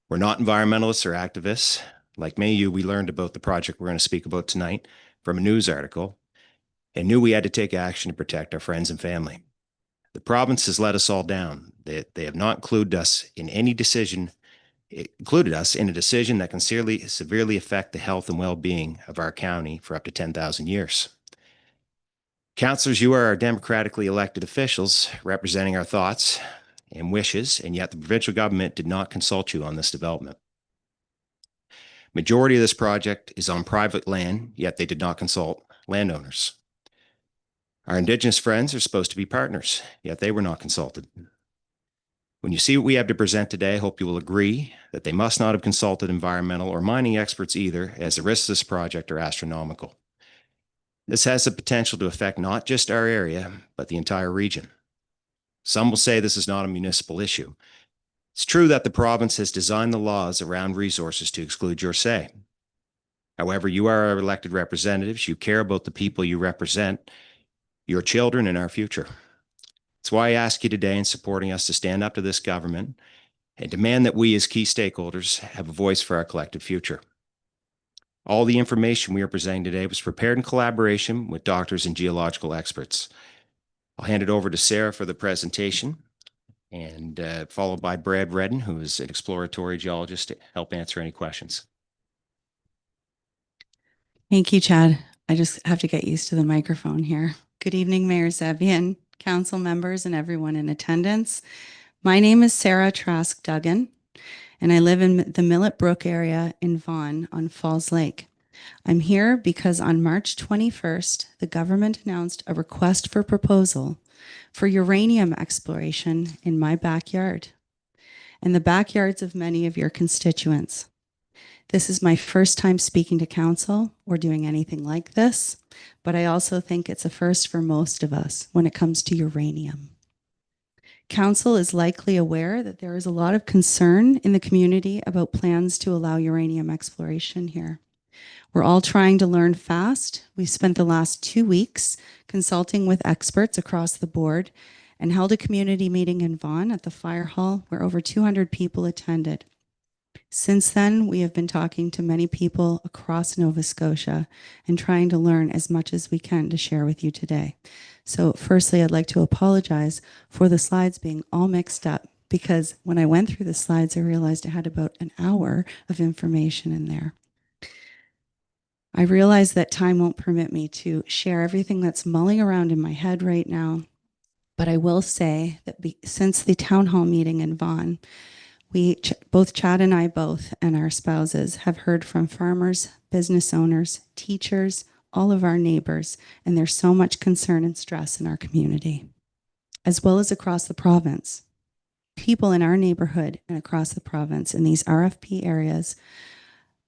We're not environmentalists or activists. Like many of you, we learned about the project we're going to speak about tonight from a news article and knew we had to take action to protect our friends and family. The province has let us all down. They have not included us in any decision, included us in a decision that can severely affect the health and well-being of our county for up to 10,000 years. Councillors, you are our democratically elected officials representing our thoughts and wishes, and yet the provincial government did not consult you on this development. Majority of this project is on private land, yet they did not consult landowners. Our Indigenous friends are supposed to be partners, yet they were not consulted. When you see what we have to present today, I hope you will agree that they must not have consulted environmental or mining experts either, as the risks of this project are astronomical. This has the potential to affect not just our area, but the entire region. Some will say this is not a municipal issue. It's true that the province has designed the laws around resources to exclude your say. However, you are our elected representatives. You care about the people you represent, your children, and our future. That's why I ask you today in supporting us to stand up to this government and demand that we as key stakeholders have a voice for our collective future. All the information we are presenting today was prepared in collaboration with doctors and geological experts. I'll hand it over to Sarah for the presentation and followed by Brad Redden, who is an exploratory geologist, to help answer any questions. Thank you, Chad. I just have to get used to the microphone here. Good evening, Mayor Zebian, council members, and everyone in attendance. My name is Sarah Trask Duggan, and I live in the Millet Brook area in Vaughan on Falls Lake. I'm here because on March 21st, the government announced a request for proposal for uranium exploration in my backyard and the backyards of many of your constituents. This is my first time speaking to council or doing anything like this, but I also think it's a first for most of us when it comes to uranium. Council is likely aware that there is a lot of concern in the community about plans to allow uranium exploration here. We're all trying to learn fast. We've spent the last 2 weeks consulting with experts across the board and held a community meeting in Vaughan at the fire hall where over 200 people attended. Since then, we have been talking to many people across Nova Scotia and trying to learn as much as we can to share with you today. So firstly, I'd like to apologize for the slides being all mixed up because when I went through the slides, I realized I had about an hour of information in there. I realize that time won't permit me to share everything that's mulling around in my head right now, but I will say that since the town hall meeting in Vaughan, both Chad and I both and our spouses have heard from farmers, business owners, teachers, all of our neighbors, and there's so much concern and stress in our community, as well as across the province. People in our neighborhood and across the province in these RFP areas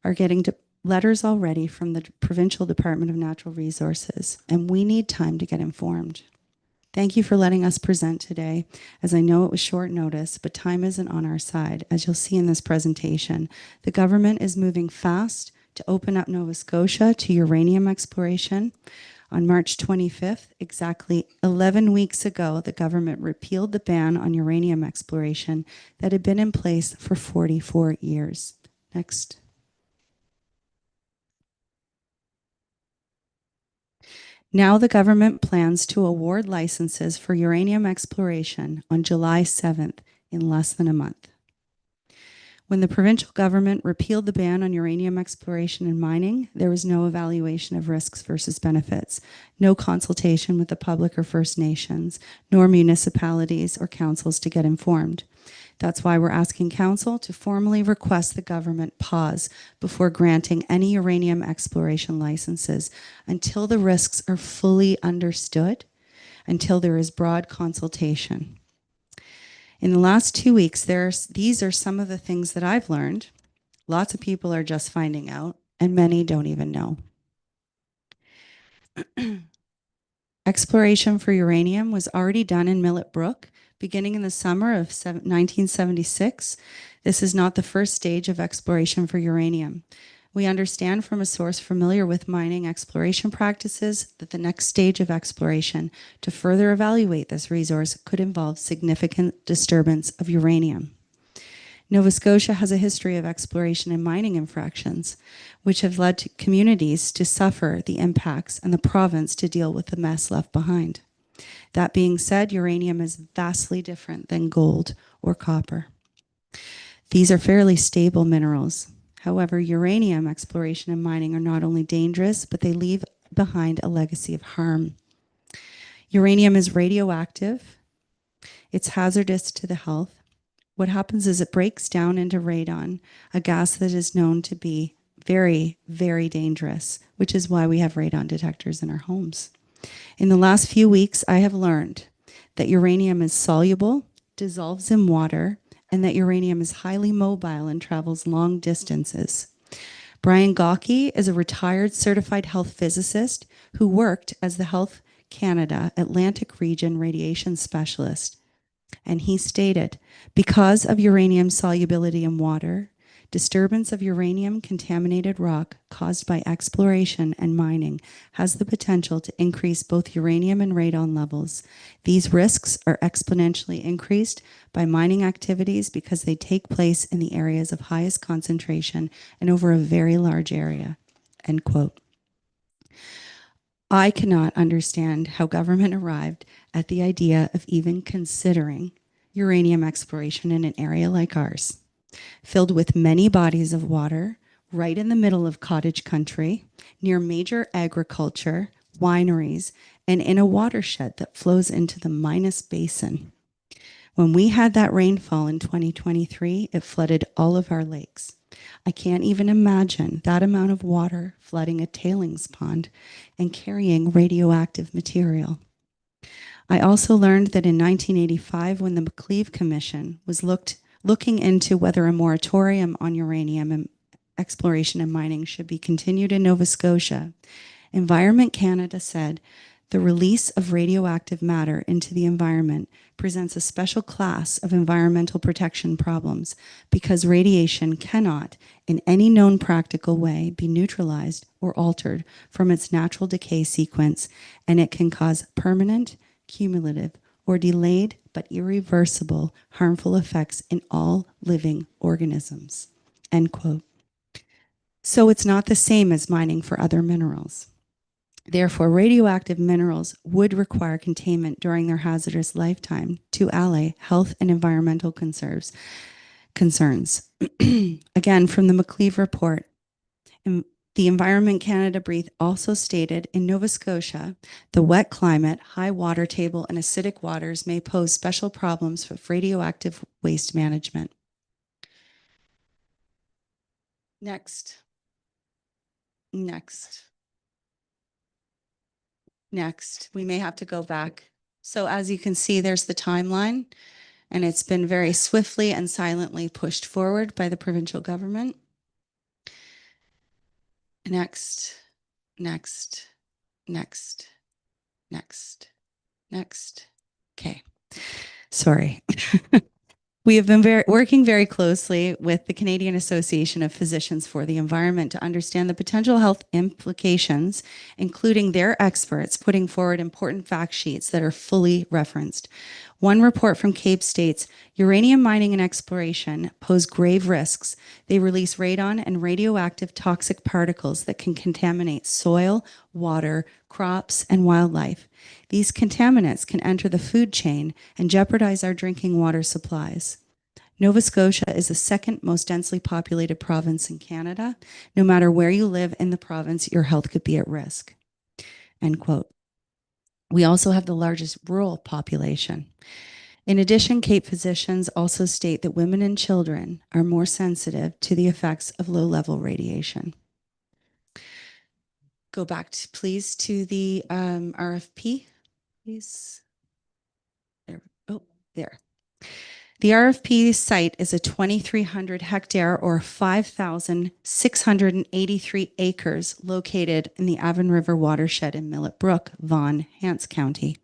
are getting letters already from the Provincial Department of Natural Resources, and we need time to get informed. Thank you for letting us present today, as I know it was short notice, but time isn't on our side. As you'll see in this presentation, the government is moving fast to open up Nova Scotia to uranium exploration. On March 25th, exactly 11 weeks ago, the government repealed the ban on uranium exploration that had been in place for 44 years. Next. Now the government plans to award licenses for uranium exploration on July 7th, in less than a month. When the provincial government repealed the ban on uranium exploration and mining, there was no evaluation of risks versus benefits, no consultation with the public or First Nations, nor municipalities or councils to get informed. That's why we're asking council to formally request the government pause before granting any uranium exploration licenses until the risks are fully understood, until there is broad consultation. In the last 2 weeks, these are some of the things that I've learned. Lots of people are just finding out, and many don't even know. Exploration for uranium was already done in Millet Brook beginning in the summer of 1976. This is not the first stage of exploration for uranium. We understand from a source familiar with mining exploration practices that the next stage of exploration to further evaluate this resource could involve significant disturbance of uranium. Nova Scotia has a history of exploration and mining infractions, which have led to communities to suffer the impacts and the province to deal with the mess left behind. That being said, uranium is vastly different than gold or copper. These are fairly stable minerals. However, uranium exploration and mining are not only dangerous, but they leave behind a legacy of harm. Uranium is radioactive. It's hazardous to the health. What happens is it breaks down into radon, a gas that is known to be very, very dangerous, which is why we have radon detectors in our homes. In the last few weeks, I have learned that uranium is soluble, dissolves in water, and that uranium is highly mobile and travels long distances. Brian Gawkey is a retired certified health physicist who worked as the Health Canada Atlantic Region radiation specialist. And he stated, because of uranium solubility in water, disturbance of uranium contaminated rock caused by exploration and mining has the potential to increase both uranium and radon levels. These risks are exponentially increased by mining activities because they take place in the areas of highest concentration and over a very large area, end quote. I cannot understand how government arrived at the idea of even considering uranium exploration in an area like ours, filled with many bodies of water, right in the middle of cottage country, near major agriculture, wineries, and in a watershed that flows into the Minas Basin. When we had that rainfall in 2023, it flooded all of our lakes. I can't even imagine that amount of water flooding a tailings pond and carrying radioactive material. I also learned that in 1985, when the McLeave Commission was looking into whether a moratorium on uranium and exploration and mining should be continued in Nova Scotia, Environment Canada said the release of radioactive matter into the environment presents a special class of environmental protection problems because radiation cannot, in any known practical way, be neutralized or altered from its natural decay sequence, and it can cause permanent, cumulative, or delayed but irreversible harmful effects in all living organisms. End quote. So it's not the same as mining for other minerals. Therefore, radioactive minerals would require containment during their hazardous lifetime to allay health and environmental concerns. Again, from the McLeave report, the Environment Canada brief also stated in Nova Scotia, the wet climate, high water table, and acidic waters may pose special problems for radioactive waste management. Next. We may have to go back. So as you can see, there's the timeline, and it's been very swiftly and silently pushed forward by the provincial government. Next. Okay. Sorry. We have been working very closely with the Canadian Association of Physicians for the Environment to understand the potential health implications, including their experts putting forward important fact sheets that are fully referenced. One report from CAPE states, uranium mining and exploration pose grave risks. They release radon and radioactive toxic particles that can contaminate soil, water, crops, and wildlife. These contaminants can enter the food chain and jeopardize our drinking water supplies. Nova Scotia is the second most densely populated province in Canada. No matter where you live in the province, your health could be at risk. End quote. We also have the largest rural population. In addition, CAPE physicians also state that women and children are more sensitive to the effects of low-level radiation. Go back, please, to the RFP, please. There. The RFP site is a 2,300 hectare or 5,683 acres located in the Avon River watershed in Millet Brook, Vaughan, Hants County.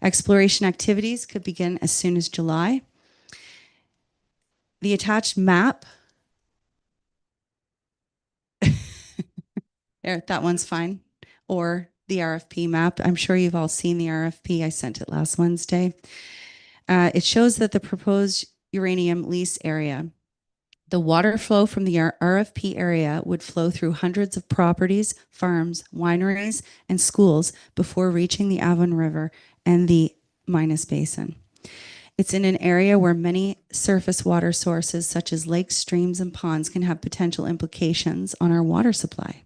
Exploration activities could begin as soon as July. The attached map, there, that one's fine, or the RFP map. I'm sure you've all seen the RFP. I sent it last Wednesday. It shows that the proposed uranium lease area, the water flow from the RFP area would flow through hundreds of properties, farms, wineries, and schools before reaching the Avon River and the Minas Basin. It's in an area where many surface water sources, such as lakes, streams, and ponds, can have potential implications on our water supply.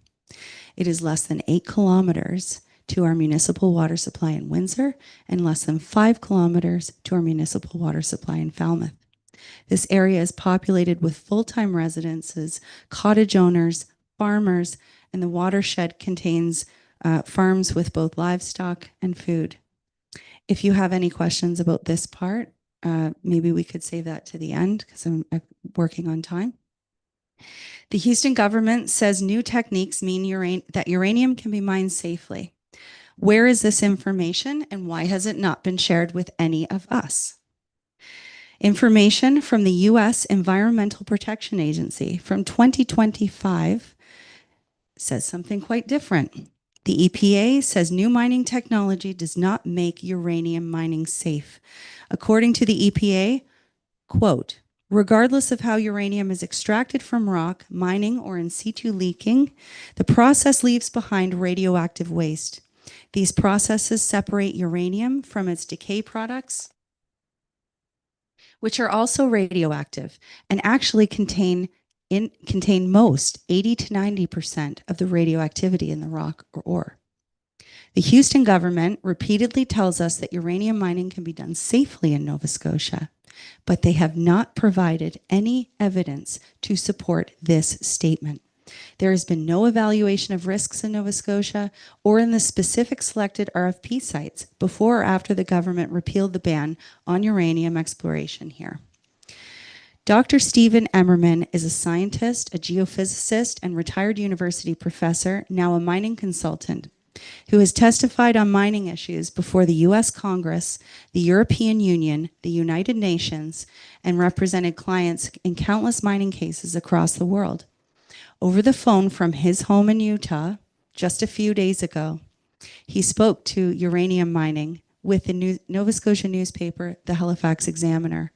It is less than 8 kilometers to our municipal water supply in Windsor and less than 5 kilometers to our municipal water supply in Falmouth. This area is populated with full-time residences, cottage owners, farmers, and the watershed contains farms with both livestock and food. If you have any questions about this part, maybe we could save that to the end because I'm working on time. The Houston government says new techniques mean that uranium can be mined safely. Where is this information and why has it not been shared with any of us? Information from the U.S. Environmental Protection Agency from 2025 says something quite different. The EPA says new mining technology does not make uranium mining safe. According to the EPA, quote, regardless of how uranium is extracted from rock, mining, or in situ leaking, the process leaves behind radioactive waste. These processes separate uranium from its decay products, which are also radioactive and actually contain most 80 to 90% of the radioactivity in the rock or ore. The Houston government repeatedly tells us that uranium mining can be done safely in Nova Scotia, but they have not provided any evidence to support this statement. There has been no evaluation of risks in Nova Scotia or in the specific selected RFP sites before or after the government repealed the ban on uranium exploration here. Dr. Stephen Emmerman is a scientist, a geophysicist, and retired university professor, now a mining consultant, who has testified on mining issues before the U.S. Congress, the European Union, the United Nations, and represented clients in countless mining cases across the world. Over the phone from his home in Utah, just a few days ago, he spoke to uranium mining with the Nova Scotia newspaper, the Halifax Examiner,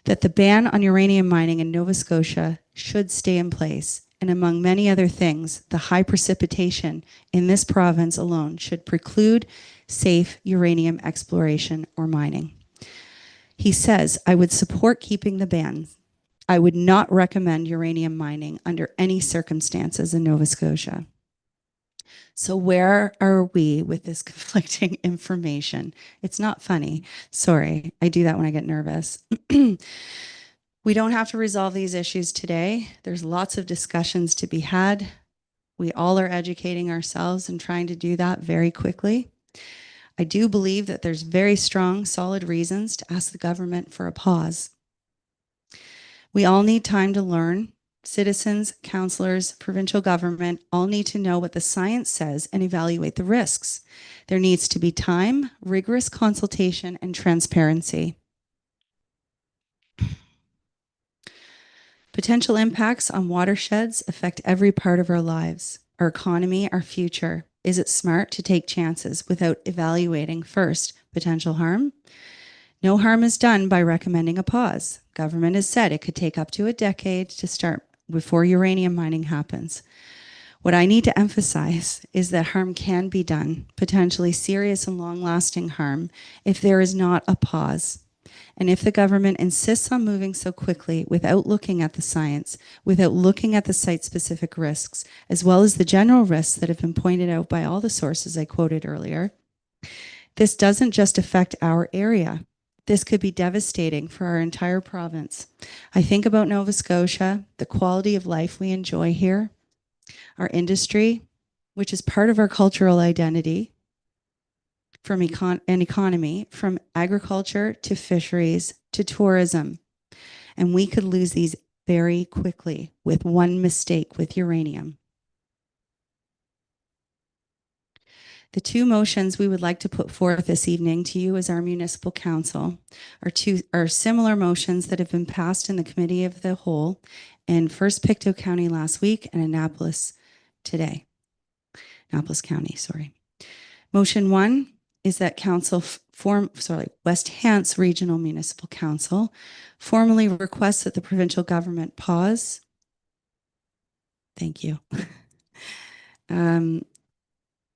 that the ban on uranium mining in Nova Scotia should stay in place, and among many other things, the high precipitation in this province alone should preclude safe uranium exploration or mining. He says, I would support keeping the ban. I would not recommend uranium mining under any circumstances in Nova Scotia. So where are we with this conflicting information? It's not funny. Sorry, I do that when I get nervous. We don't have to resolve these issues today. There's lots of discussions to be had. We all are educating ourselves and trying to do that very quickly. I do believe that there's very strong, solid reasons to ask the government for a pause. We all need time to learn. Citizens, councillors, provincial government all need to know what the science says and evaluate the risks. There needs to be time, rigorous consultation, and transparency. Potential impacts on watersheds affect every part of our lives, our economy, our future. Is it smart to take chances without evaluating first potential harm? No harm is done by recommending a pause. Government has said it could take up to a decade to start before uranium mining happens. What I need to emphasize is that harm can be done, potentially serious and long-lasting harm, if there is not a pause. And if the government insists on moving so quickly without looking at the science, without looking at the site-specific risks, as well as the general risks that have been pointed out by all the sources I quoted earlier, this doesn't just affect our area. This could be devastating for our entire province. I think about Nova Scotia, the quality of life we enjoy here, our industry, which is part of our cultural identity, from an economy, from agriculture to fisheries to tourism. And we could lose these very quickly with one mistake with uranium. The two motions we would like to put forth this evening to you as our municipal council are similar motions that have been passed in the Committee of the Whole in First Pictou County last week and Annapolis today. Annapolis County, sorry. Motion 1 is that West Hants Regional Municipal Council formally requests that the provincial government pause. Thank you.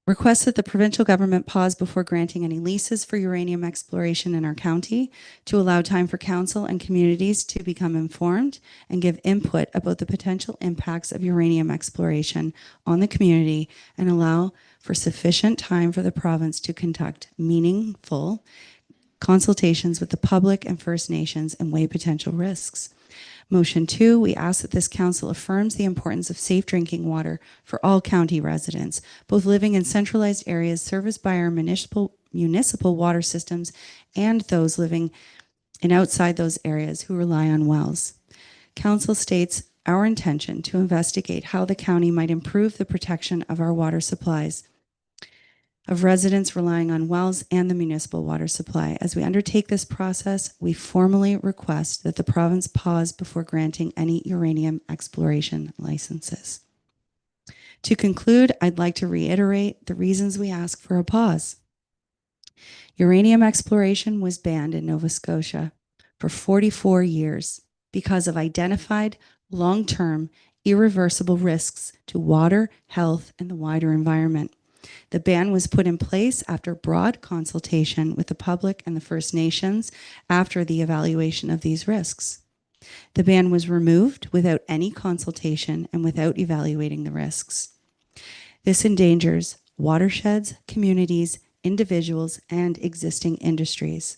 Requests that the provincial government pause before granting any leases for uranium exploration in our county to allow time for council and communities to become informed and give input about the potential impacts of uranium exploration on the community and allow for sufficient time for the province to conduct meaningful consultations with the public and First Nations and weigh potential risks. Motion 2, we ask that this council affirms the importance of safe drinking water for all county residents, both living in centralized areas serviced by our municipal water systems and those living in outside those areas who rely on wells. Council states our intention to investigate how the county might improve the protection of our water supplies of residents relying on wells and the municipal water supply. As we undertake this process, we formally request that the province pause before granting any uranium exploration licenses. To conclude, I'd like to reiterate the reasons we ask for a pause. Uranium exploration was banned in Nova Scotia for 44 years because of identified long-term irreversible risks to water, health, and the wider environment. The ban was put in place after broad consultation with the public and the First Nations after the evaluation of these risks. The ban was removed without any consultation and without evaluating the risks. This endangers watersheds, communities, individuals, and existing industries.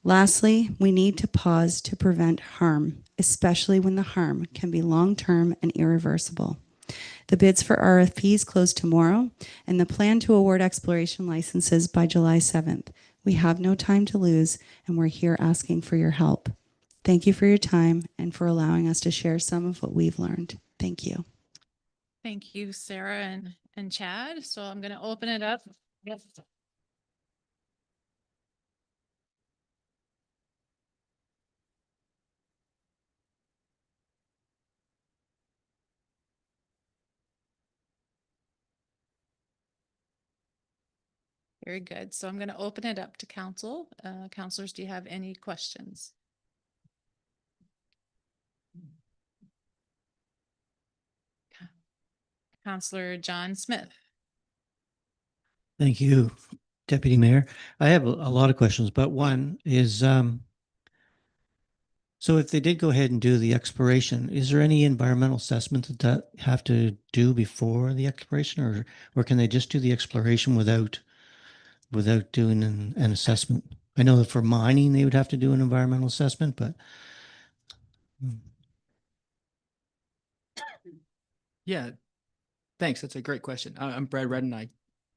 Lastly, we need to pause to prevent harm, especially when the harm can be long-term and irreversible. The bids for RFPs close tomorrow, and the plan to award exploration licenses by July 7th. We have no time to lose, and we're here asking for your help. Thank you for your time and for allowing us to share some of what we've learned. Thank you. Thank you, Sarah and Chad. So I'm going to open it up. Yes. Very good. So I'm going to open it up to council. Councilors, do you have any questions? Councillor John Smith. Thank you, Deputy Mayor. I have a lot of questions, but one is, so if they did go ahead and do the exploration, is there any environmental assessment that have to do before the exploration, or can they just do the exploration without doing an assessment? I know that for mining, they would have to do an environmental assessment, but Yeah, thanks. That's a great question. I'm Brad Redden. I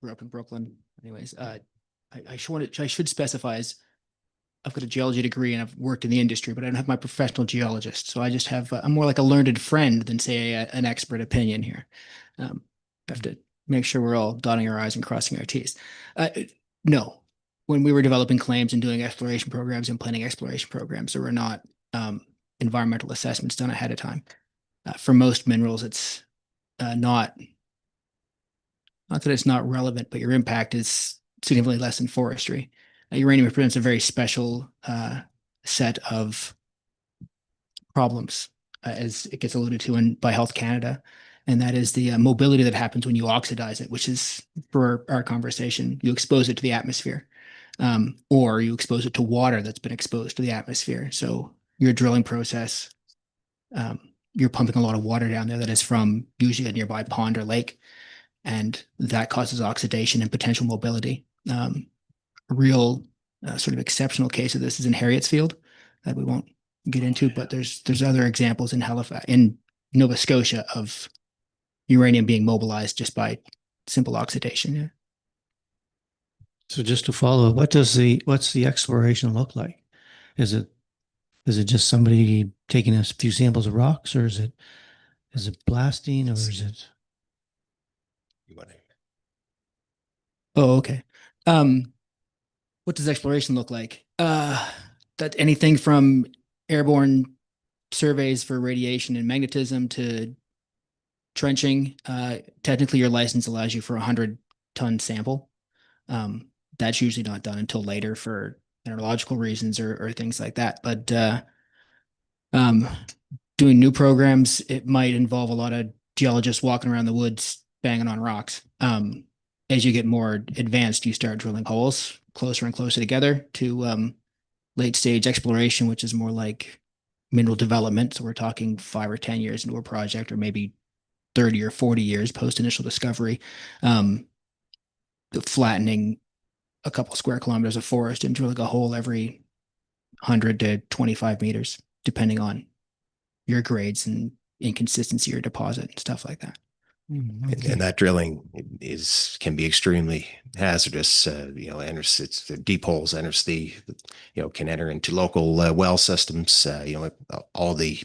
grew up in Brooklyn. Anyways, I should specify as I've got a geology degree and I've worked in the industry, but I don't have my professional geologist. So I just have, I'm more like a learned friend than say an expert opinion here. Have to make sure we're all dotting our I's and crossing our T's. No, when we were developing claims and doing exploration programs and planning exploration programs, there were not environmental assessments done ahead of time. For most minerals, it's not that it's not relevant, but your impact is significantly less than forestry. Uranium represents a very special set of problems, as it gets alluded to by Health Canada, and that is the mobility that happens when you oxidize it, which is, for our conversation, you expose it to the atmosphere, or you expose it to water that's been exposed to the atmosphere. So your drilling process, you're pumping a lot of water down there that is from usually a nearby pond or lake, and that causes oxidation and potential mobility. A real sort of exceptional case of this is in Harrietsfield that we won't get into, but there's other examples in Halifax, in Nova Scotia, of uranium being mobilized just by simple oxidation. Yeah. so just to follow, what's the exploration look like? Is it just somebody taking a few samples of rocks, or is it blasting, or is it? Oh, okay. What does exploration look like? That anything from airborne surveys for radiation and magnetism to trenching. Technically, your license allows you for 100-ton sample. That's usually not done until later for mineralogical reasons or things like that. But doing new programs, it might involve a lot of geologists walking around the woods banging on rocks. As you get more advanced, you start drilling holes closer and closer together to late stage exploration, which is more like mineral development. So we're talking 5 or 10 years into a project, or maybe 30 or 40 years post initial discovery, flattening a couple square kilometers of forest and drilling a hole every 100 to 25 meters, depending on your grades and inconsistency or deposit and stuff like that. And that drilling can be extremely hazardous. Enters it's the deep holes, enters can enter into local well systems. All the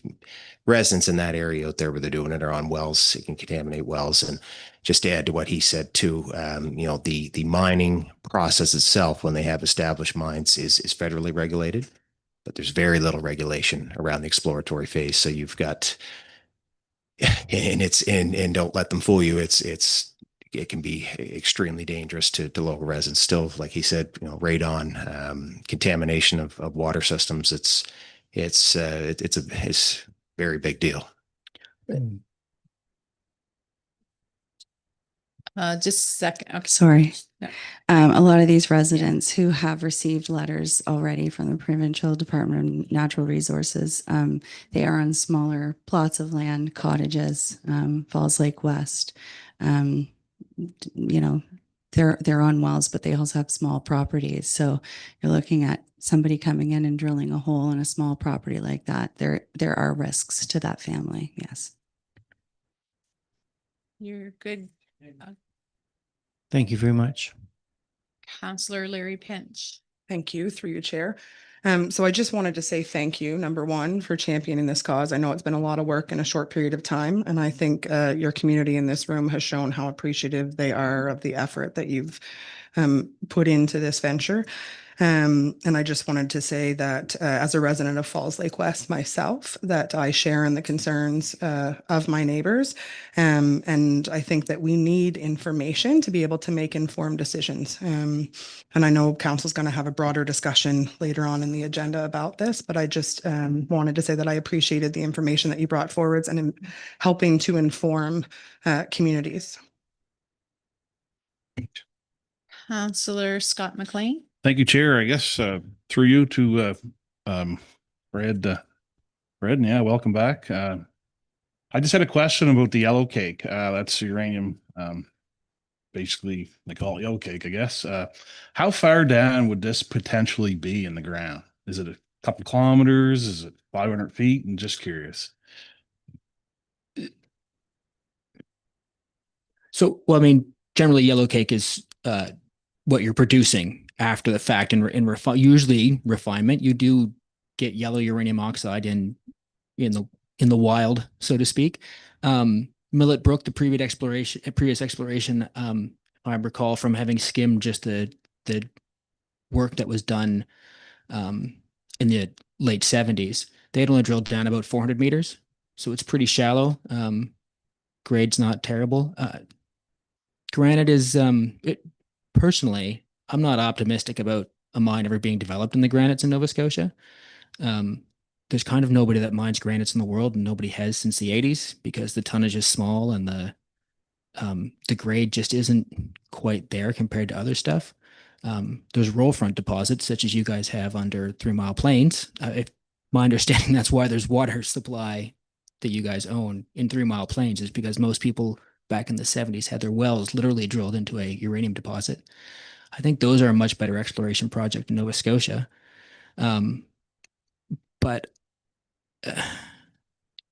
residents in that area out there where they're doing it are on wells. It can contaminate wells. And just to add to what he said too, the mining process itself, when they have established mines, is federally regulated, but there's very little regulation around the exploratory phase. So you've got, and don't let them fool you. It can be extremely dangerous to local residents. Still, like he said, radon, contamination of water systems. It's a very big deal. Just a second. Okay. Sorry. Yeah. A lot of these residents who have received letters already from the Provincial Department of Natural Resources, they are on smaller plots of land, cottages, Falls Lake West. You know, they're on wells, but they also have small properties. So you're looking at somebody coming in and drilling a hole in a small property like that. There are risks to that family. Yes. You're good. Thank you very much. Councillor Larry Pinch. Thank you, through you, Chair. So I just wanted to say thank you, number one, for championing this cause. I know it's been a lot of work in a short period of time, and I think your community in this room has shown how appreciative they are of the effort that you've put into this venture. And I just wanted to say that as a resident of Falls Lake West myself, that I share in the concerns of my neighbors. And I think that we need information to be able to make informed decisions. And I know council's going to have a broader discussion later on in the agenda about this, but I just wanted to say that I appreciated the information that you brought forwards and in helping to inform communities. Councillor Scott McLean. Thank you, Chair. I guess through you to Fred. Fred, yeah, welcome back. I just had a question about the yellow cake. That's uranium. Basically, they call it yellow cake, I guess. How far down would this potentially be in the ground? Is it a couple kilometers? Is it 500 feet? I'm just curious. So, well, I mean, generally yellow cake is what you're producing after the fact. In usually refinement, you do get yellow uranium oxide in the wild, so to speak. Millet Brook, the previous exploration, I recall from having skimmed just the work that was done in the late 70s. They had only drilled down about 400 meters, so it's pretty shallow. Grade's not terrible. Granite is personally, I'm not optimistic about a mine ever being developed in the granites in Nova Scotia. There's kind of nobody that mines granites in the world, and nobody has since the 80s because the tonnage is small and the grade just isn't quite there compared to other stuff. There's roll front deposits such as you guys have under 3 Mile Plains. If my understanding, that's why there's water supply that you guys own in 3 Mile Plains, is because most people back in the 70s had their wells literally drilled into a uranium deposit. I think those are a much better exploration project in Nova Scotia. But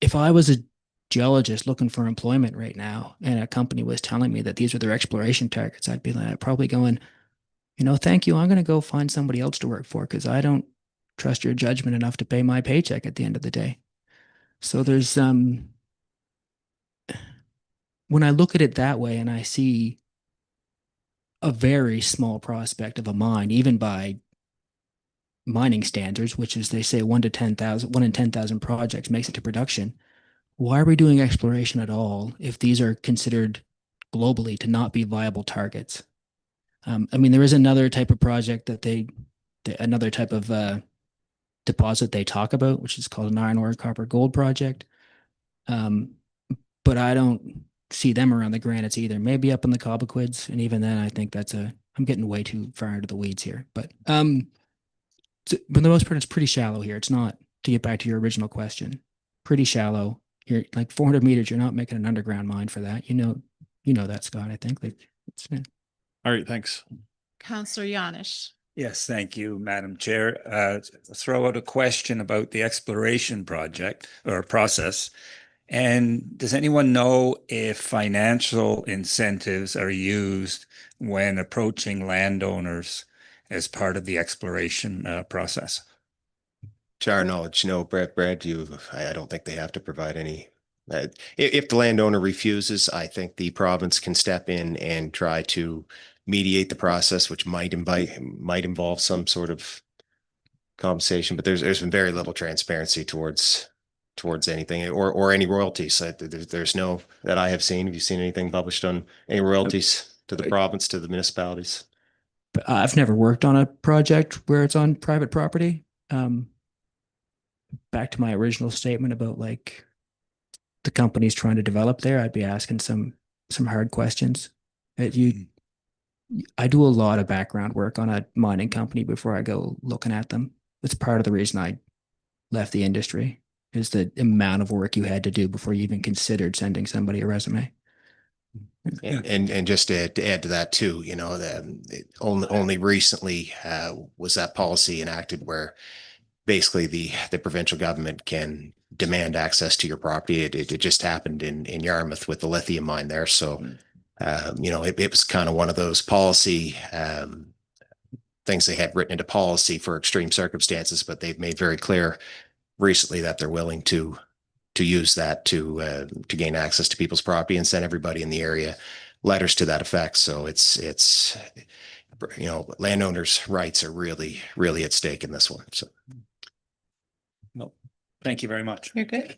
if I was a geologist looking for employment right now and a company was telling me that these were their exploration targets, I'd be like, probably going, thank you. I'm going to go find somebody else to work for because I don't trust your judgment enough to pay my paycheck at the end of the day. So there's when I look at it that way and I see a very small prospect of a mine, even by mining standards, which is they say 1 in 10,000 projects makes it to production. Why are we doing exploration at all if these are considered globally to not be viable targets? I mean, there is another type of project that another type of deposit they talk about, which is called an iron ore copper gold project. But I don't see them around the granites either. Maybe up in the Cobequids, and even then, I think I'm getting way too far into the weeds here. But for the most part, it's pretty shallow here. It's not, to get back to your original question, pretty shallow. You're like 400 meters. You're not making an underground mine for that. You know that, Scott. I think All right, thanks. Councillor Yanish. Yes, thank you, Madam Chair. Throw out a question about the exploration project or process. And does anyone know if financial incentives are used when approaching landowners as part of the exploration process? To our knowledge, no, Brad, I don't think they have to provide any. If the landowner refuses, I think the province can step in and try to mediate the process, which might involve some sort of compensation. But there's been very little transparency towards anything or any royalties. There's no that I have seen. Have you seen anything published on any royalties to the province, to the municipalities? I've never worked on a project where it's on private property. Back to my original statement about like the companies trying to develop there, I'd be asking some hard questions. I do a lot of background work on a mining company before I go looking at them. It's part of the reason I left the industry, is the amount of work you had to do before you even considered sending somebody a resume. And just to add to that too, only recently was that policy enacted where basically the provincial government can demand access to your property. It just happened in Yarmouth with the lithium mine there. So, it was kind of one of those policy things they had written into policy for extreme circumstances, but they've made very clear recently that they're willing to use that to gain access to people's property and send everybody in the area letters to that effect. So it's landowners' rights are really, really at stake in this one. So. No, thank you very much. You're good.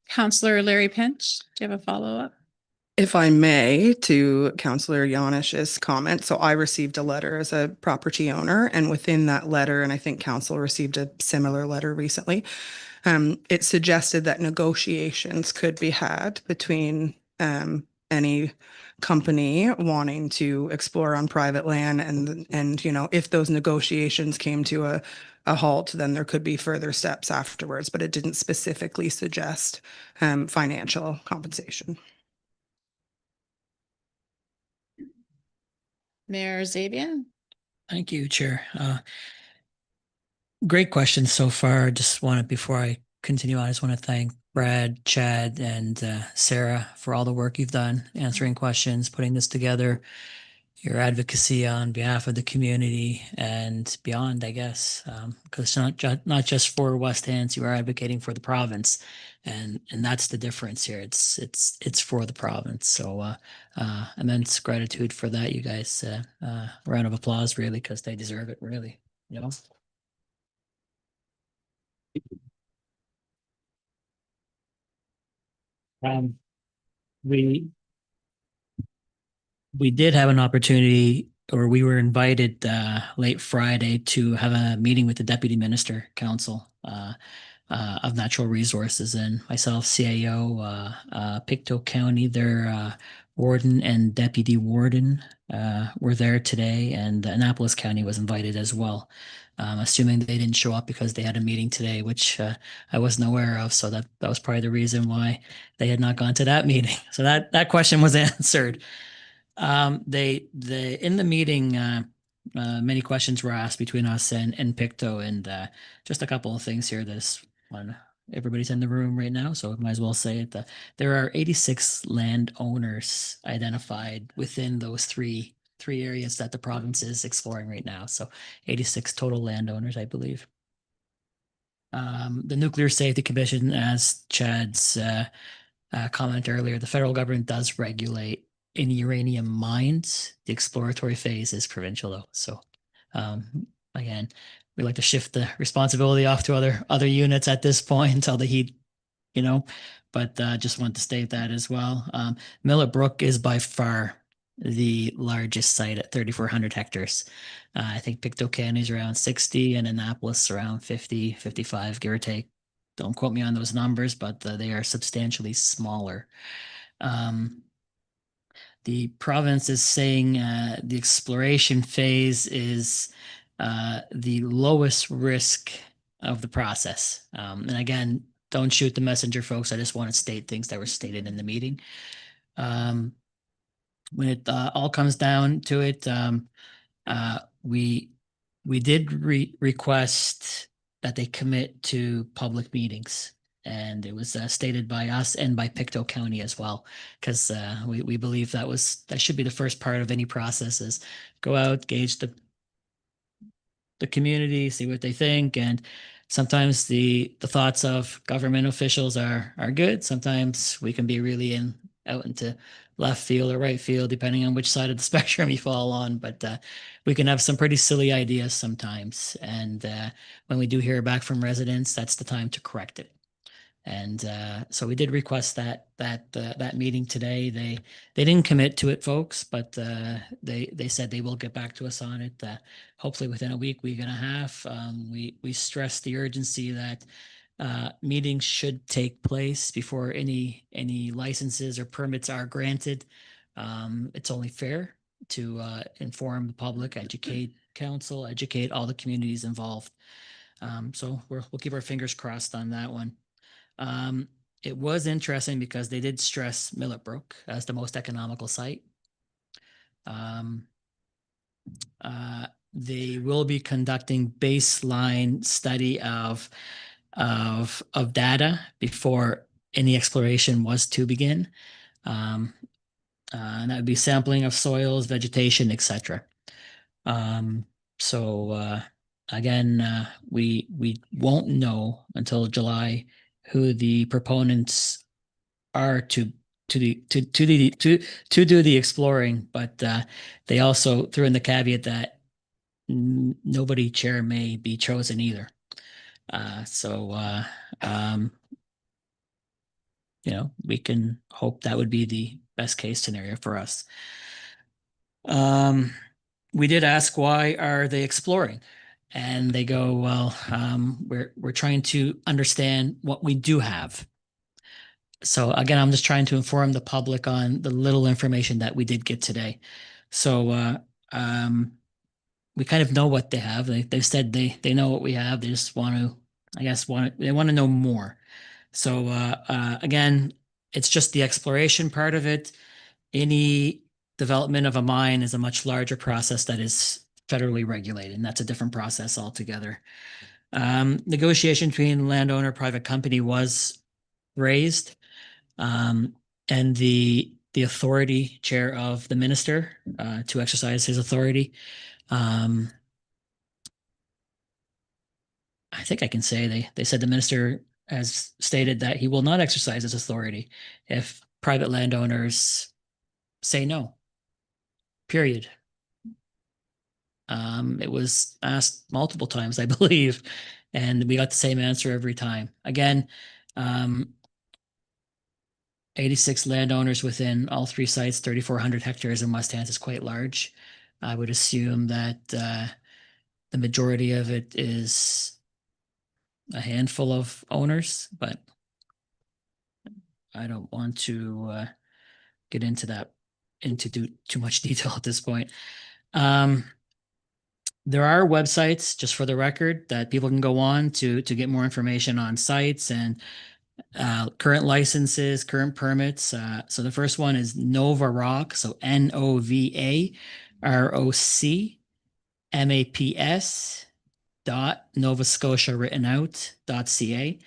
Councillor Larry Pinch, do you have a follow-up? If I may, to Councillor Janish's comment. So I received a letter as a property owner, and within that letter, and I think council received a similar letter recently, it suggested that negotiations could be had between any company wanting to explore on private land, and if those negotiations came to a halt, then there could be further steps afterwards, but it didn't specifically suggest financial compensation. Mayor Zabian? Thank you, Chair. Great questions so far. Before I continue on, I just want to thank Brad, Chad, and Sarah for all the work you've done, answering questions, putting this together, your advocacy on behalf of the community and beyond, I guess, because it's not just for West Hants, you are advocating for the province, and that's the difference here. It's for the province. So immense gratitude for that, you guys. Round of applause, really, because they deserve it, really. We did have an opportunity, or we were invited late Friday to have a meeting with the Deputy Minister Council of Natural Resources, and myself, CAO, Pictou County, their warden and deputy warden were there today, and Annapolis County was invited as well. Assuming they didn't show up because they had a meeting today, which I wasn't aware of. So that was probably the reason why they had not gone to that meeting. So that question was answered. In the meeting, many questions were asked between us and Pictou, and just a couple of things here. This one, everybody's in the room right now, so I might as well say it. There are 86 landowners identified within those three areas that the province is exploring right now. So 86 total landowners, I believe. The Nuclear Safety Commission, as Chad's comment earlier, the federal government does regulate any uranium mines. The exploratory phase is provincial, though. So again, we like to shift the responsibility off to other units at this point until the heat, but just want to state that as well. Millet Brook is by far the largest site at 3,400 hectares. I think Pictou County is around 60 and Annapolis around 50, 55, give or take. Don't quote me on those numbers, but they are substantially smaller. The province is saying the exploration phase is the lowest risk of the process. And again, don't shoot the messenger, folks. I just want to state things that were stated in the meeting. When it all comes down to it, we did request that they commit to public meetings, and it was stated by us and by Pictou County as well, because we believe that should be the first part of any process, is go out, gauge the community, see what they think, and sometimes the thoughts of government officials are good. Sometimes we can be really out into left field or right field, depending on which side of the spectrum you fall on. But we can have some pretty silly ideas sometimes. And when we do hear back from residents, that's the time to correct it. And so we did request that meeting today. They didn't commit to it, folks, but they said they will get back to us on it. Hopefully within a week and a half. We stress the urgency that meetings should take place before any licenses or permits are granted. It's only fair inform the public, educate council, educate all the communities involved. So we'll keep our fingers crossed on that one. It was interesting because they did stress Millitbrook as the most economical site. They will be conducting baseline study of data before any exploration was to begin. And that would be sampling of soils, vegetation, etc. Again, we won't know until July who the proponents are to do the exploring, but they also threw in the caveat that nobody chair may be chosen either. We can hope that would be the best case scenario for us. We did ask, why are they exploring? And they go, well, we're trying to understand what we do have. So again, I'm just trying to inform the public on the little information that we did get today. So we kind of know what they have. They've said they know what we have. They just want to, they want to know more. So again, it's just the exploration part of it. Any development of a mine is a much larger process that is federally regulated, and that's a different process altogether. Negotiation between landowner, private company was raised, and the authority chair of the minister to exercise his authority. I think I can say they said the minister has stated that he will not exercise his authority if private landowners say no. Period. It was asked multiple times, I believe, and we got the same answer every time. Again, 86 landowners within all three sites, 3,400 hectares in West Hants is quite large. I would assume that the majority of it is a handful of owners, but I don't want to get into too much detail at this point. There are websites, just for the record, that people can go on to get more information on sites and current licenses, current permits. So the first one is Nova Rock, so NOVAROC .Nova Scotia written out.ca.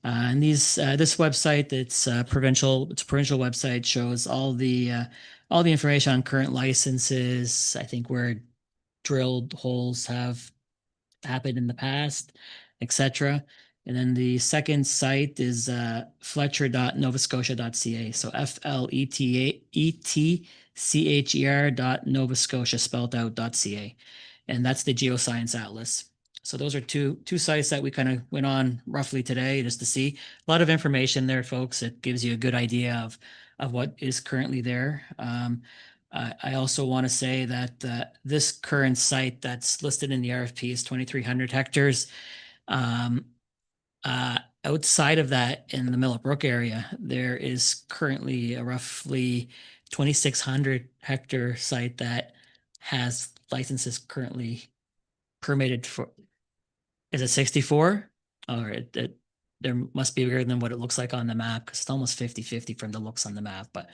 And this website, it's a provincial website, shows all the information on current licenses. I think where drilled holes have happened in the past, etc. And then the second site is fletcher.novascotia.ca. So FLETCHER.Nova Scotia spelled out.ca. And that's the Geoscience Atlas. So those are two sites that we kind of went on roughly today just to see. A lot of information there, folks. It gives you a good idea of what is currently there. I also want to say that this current site that's listed in the RFP is 2,300 hectares. Outside of that, in the Millitbrook area, there is currently a roughly 2,600 hectare site that has licenses currently permitted for. Is it 64? Or there must be bigger than what it looks like on the map, because it's almost 50-50 from the looks on the map. But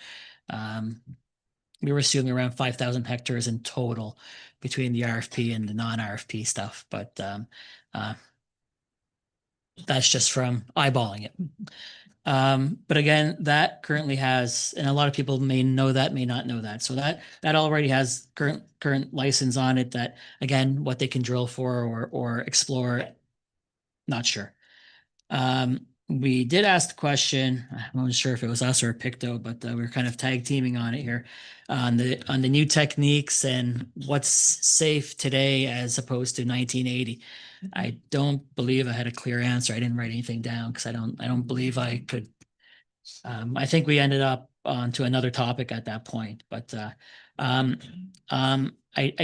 we were assuming around 5,000 hectares in total between the RFP and the non-RFP stuff. But that's just from eyeballing it. But again, that currently has, and a lot of people may know that, may not know that. So that already has current license on it that, again, what they can drill for or explore, not sure. We did ask the question, I'm not sure if it was us or Picto, but we were kind of tag teaming on it here on the new techniques and what's safe today as opposed to 1980. I don't believe I had a clear answer. I didn't write anything down because I don't believe I could. I think we ended up onto another topic at that point, but I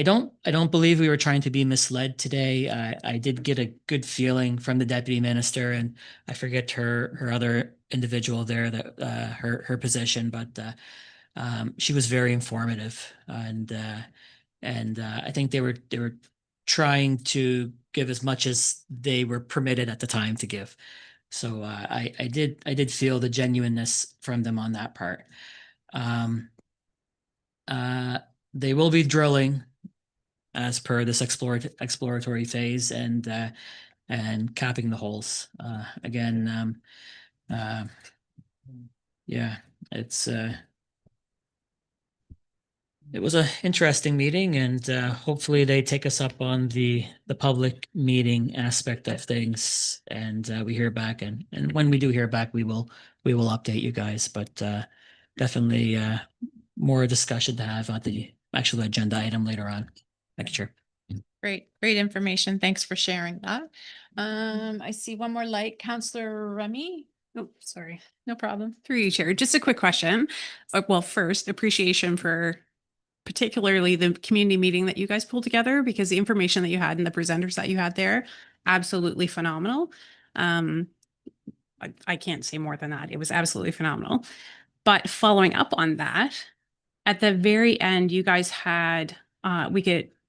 don't believe we were trying to be misled today. I did get a good feeling from the deputy minister, and I forget her other individual there, that her position, but She was very informative, and I think they were trying to give as much as they were permitted at the time to give. So I did feel the genuineness from them on that part. They will be drilling as per this exploratory phase, and capping the holes. Again, yeah, it was an interesting meeting, and hopefully they take us up on the public meeting aspect of things, and we hear back, and when we do hear back, we will update you guys. But definitely more discussion to have on the actual agenda item later on. Thank you, Chair. Great information. Thanks for sharing that. I see one more light, Councillor Remy. Oh, sorry. No problem. Through you, Chair. Just a quick question. Well, first, appreciation for particularly the community meeting that you guys pulled together, because the information that you had and the presenters that you had there, absolutely phenomenal. I can't say more than that. It was absolutely phenomenal. But following up on that, at the very end, you guys had,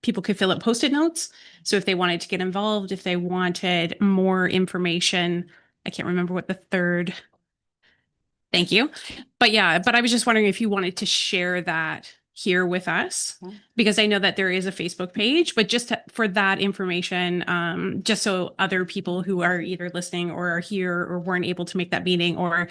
people could fill out Post-it notes. So if they wanted to get involved, if they wanted more information, I can't remember what the third. Thank you. But yeah, but I was just wondering if you wanted to share that here with us, because I know that there is a Facebook page, but just for that information, just so other people who are either listening or are here or weren't able to make that meeting or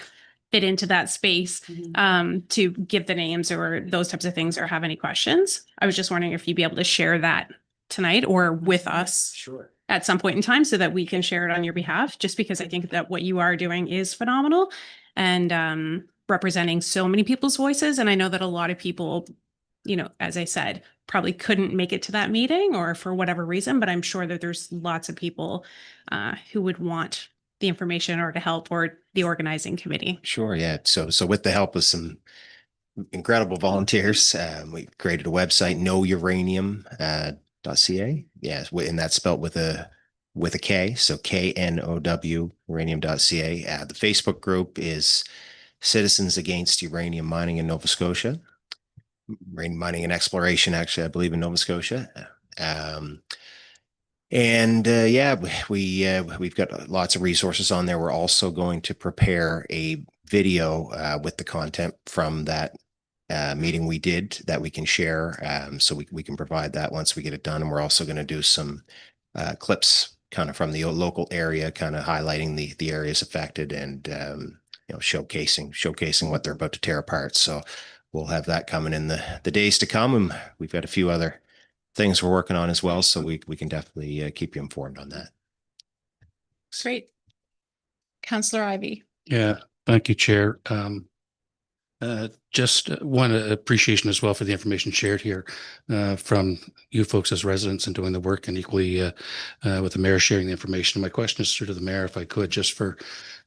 fit into that space, to give the names or those types of things or have any questions. I was just wondering if you'd be able to share that tonight or with us at some point in time so that we can share it on your behalf, just because I think that what you are doing is phenomenal and representing so many people's voices. And I know that a lot of people, you know, as I said, probably couldn't make it to that meeting or for whatever reason, but I'm sure that there's lots of people who would want the information or to help, or the organizing committee. Sure, yeah. So with the help of some incredible volunteers, we created a website, knowuranium.ca. Yes, and that's spelled with a K, so KNOW uranium.ca. The Facebook group is Citizens Against Uranium Mining in Nova Scotia. Uranium mining and exploration, actually, I believe, in Nova Scotia. Yeah, we've got lots of resources on there. We're also going to prepare a video with the content from that meeting we did that we can share. So we can provide that once we get it done. And we're also going to do some clips kind of from the local area, kind of highlighting the areas affected and you know, showcasing what they're about to tear apart. So we'll have that coming in the days to come. And we've got a few other things we're working on as well. So we can definitely keep you informed on that. Great. Councillor Ivey. Yeah, thank you, Chair. Just one appreciation as well for the information shared here from you folks as residents and doing the work, and equally with the mayor sharing the information. My question is through to the mayor, if I could, just for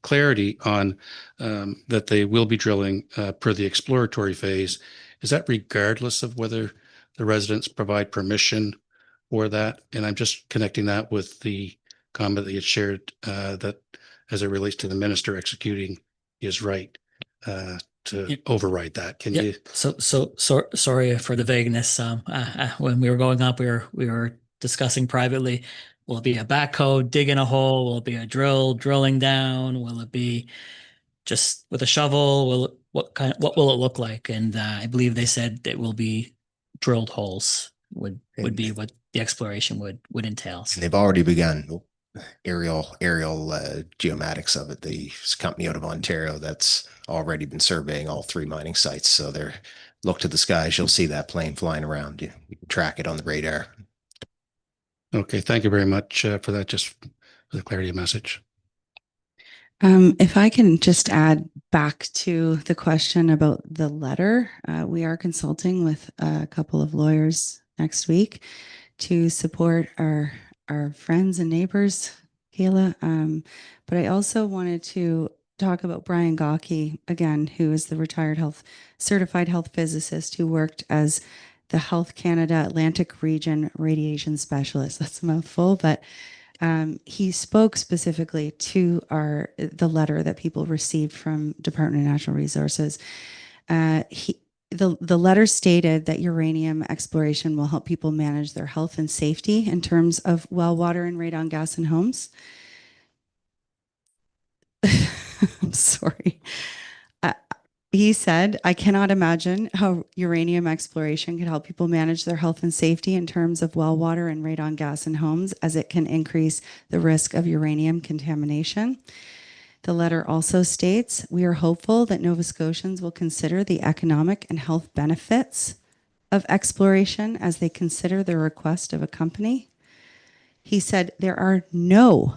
clarity on that they will be drilling per the exploratory phase. Is that regardless of whether the residents provide permission for that? And I'm just connecting that with the comment that you shared that as it relates to the minister executing his right to override that. Can you? So sorry for the vagueness. When we were going up, we were discussing privately. Will it be a backhoe digging a hole? Will it be a drilling down? Will it be just with a shovel? What will it look like? And I believe they said it will be drilled holes. Would be what the exploration would entail. And they've already begun aerial geomatics of it. The company out of Ontario that's already been surveying all 3 mining sites. So they're look to the skies. You'll see that plane flying around. You can track it on the radar. Okay, thank you very much for that. Just for the clarity of message. If I can just add back to the question about the letter, we are consulting with a couple of lawyers next week to support our friends and neighbors, Kayla. But I also wanted to talk about Brian Gawkey again, who is the retired certified health physicist who worked as the Health Canada Atlantic Region radiation specialist. That's a mouthful, but he spoke specifically to the letter that people received from Department of Natural Resources. the letter stated that uranium exploration will help people manage their health and safety in terms of well, water, and radon gas in homes. I'm sorry. He said, I cannot imagine how uranium exploration could help people manage their health and safety in terms of well water and radon gas in homes, as it can increase the risk of uranium contamination. The letter also states, we are hopeful that Nova Scotians will consider the economic and health benefits of exploration as they consider the request of a company. He said, there are no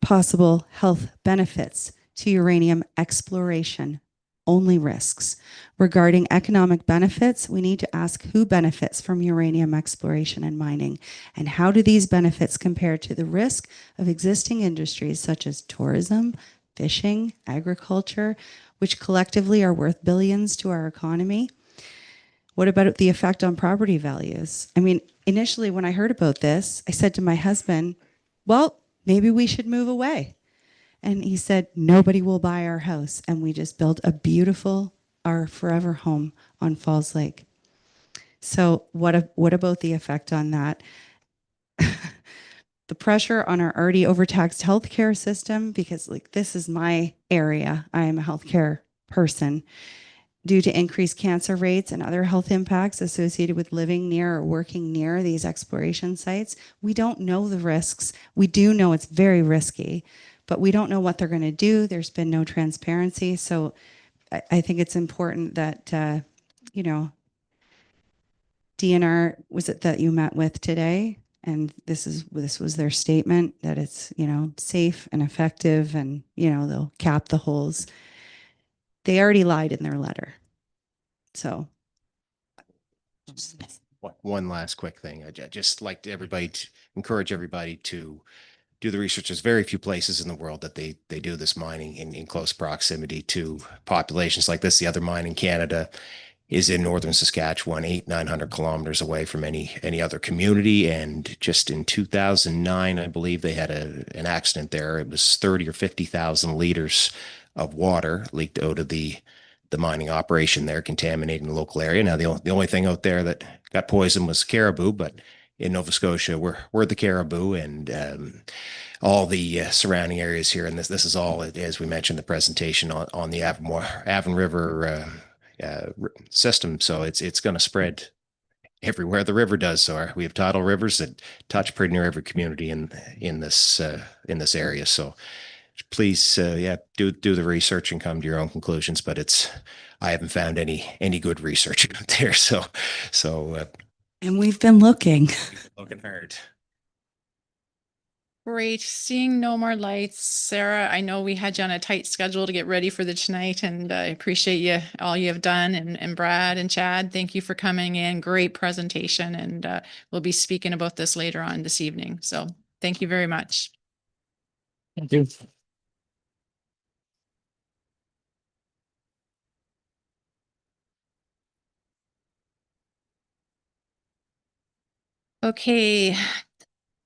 possible health benefits to uranium exploration, only risks. Regarding economic benefits, we need to ask who benefits from uranium exploration and mining, and how do these benefits compare to the risk of existing industries such as tourism, fishing, agriculture, which collectively are worth billions to our economy? What about the effect on property values? I mean, initially when I heard about this, I said to my husband, well, maybe we should move away. And he said, nobody will buy our house. And we just built a beautiful, our forever home on Falls Lake. So what about the effect on that? The pressure on our already overtaxed healthcare system, because like this is my area, I am a healthcare person, due to increased cancer rates and other health impacts associated with living near or working near these exploration sites. We don't know the risks. We do know it's very risky, but we don't know what they're going to do. There's been no transparency. So I think it's important that, you know, DNR, was it that you met with today? And this was their statement that it's, you know, safe and effective, and, you know, they'll cap the holes. They already lied in their letter. So one last quick thing. I just like to encourage everybody to do the research. There's very few places in the world that they do this mining in close proximity to populations like this. The other mine in Canada is in northern Saskatchewan, 900 kilometers away from any other community. And just in 2009, I believe they had an accident there. It was 30 or 50,000 liters of water leaked out of the mining operation there, contaminating the local area. Now, the only thing out there that got poisoned was caribou, but in Nova Scotia, we're the caribou, and all the surrounding areas here. And this is all, as we mentioned, the presentation on the Avon River system. So it's going to spread everywhere the river does. So we have tidal rivers that touch pretty near every community in this area. So please, do the research and come to your own conclusions. But I haven't found any good research out there. So and we've been looking hard. Great. Seeing no more lights. Sarah, I know we had you on a tight schedule to get ready for the tonight, and I appreciate all you have done. And Brad and Chad, thank you for coming in. Great presentation. And we'll be speaking about this later on this evening. So thank you very much. Thank you. Okay,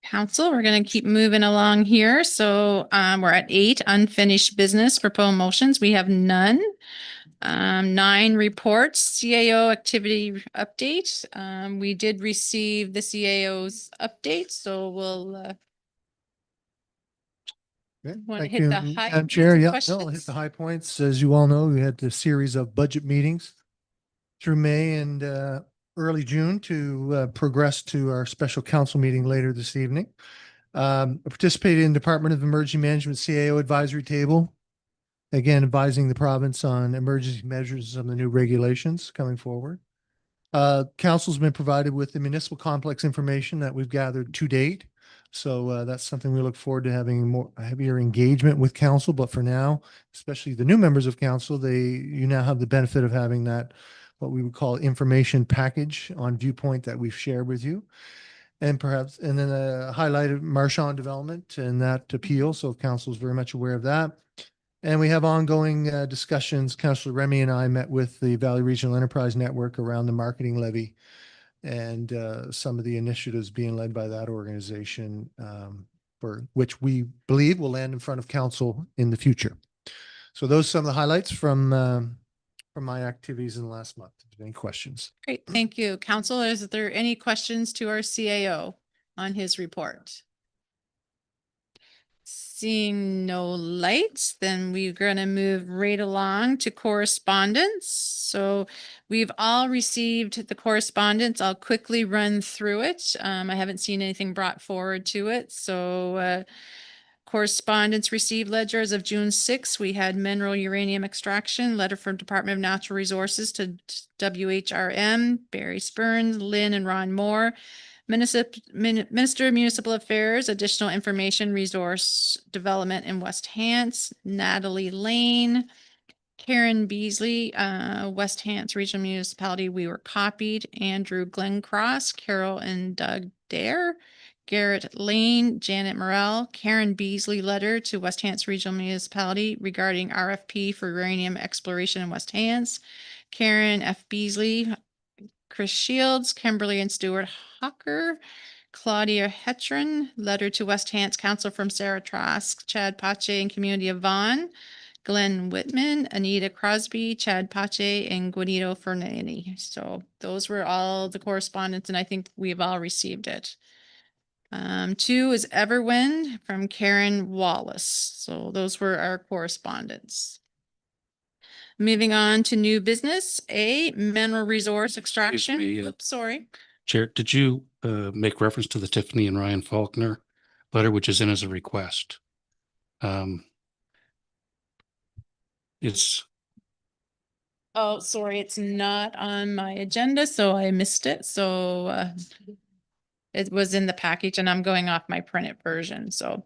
Council, we're going to keep moving along here. So we're at 8, unfinished business, proposed motions. We have none. 9, reports, CAO activity update. We did receive the CAO's update, so we'll Okay, want to thank hit you, the high Madam Chair. Yeah, questions? no, I'll hit the high points. As you all know, we had a series of budget meetings through May and early June to progress to our special council meeting later this evening. I participated in Department of Emergency Management CAO advisory table, again advising the province on emergency measures and the new regulations coming forward. Council's been provided with the municipal complex information that we've gathered to date. So that's something we look forward to having heavier engagement with council. But for now, especially the new members of council, you now have the benefit of having that, what we would call information package on Viewpoint that we've shared with you. And then highlighted Marchand development and that appeal. So council is very much aware of that. And we have ongoing discussions. Councillor Remy and I met with the Valley Regional Enterprise Network around the marketing levy and some of the initiatives being led by that organization, for which we believe will land in front of council in the future. So those are some of the highlights from from my activities in the last month. If there's any questions? Great, thank you. Council, is there any questions to our CAO on his report? Seeing no lights, then we're gonna move right along to correspondence. So we've all received the correspondence. I'll quickly run through it. I haven't seen anything brought forward to it, so correspondence received ledger as of June 6th. We had mineral uranium extraction, letter from Department of Natural Resources to WHRM, Barry Spurns, Lynn and Ron Moore. Minister of Municipal Affairs, additional information, resource development in West Hants, Natalie Lane, Karen Beasley, West Hants Regional Municipality, we were copied, Andrew Glencross, Carol and Doug Dare, Garrett Lane, Janet Morrell, Karen Beasley letter to West Hants Regional Municipality regarding RFP for uranium exploration in West Hants, Karen F. Beasley, Chris Shields, Kimberly and Stuart Hawker, Claudia Hetron, letter to West Hants Council from Sarah Trask, Chad Pache and Community of Vaughan, Glenn Whitman, Anita Crosby, Chad Pache, and Guido Fernani. So those were all the correspondence, and I think we've all received it. 2 is Everwind from Karen Wallace. So those were our correspondence. Moving on to new business, A, mineral resource extraction. me, Oops, sorry. Chair, did you make reference to the Tiffany and Ryan Faulkner letter, which is in as a request? It's Oh, sorry, it's not on my agenda, so I missed it. So it was in the package and I'm going off my printed version. So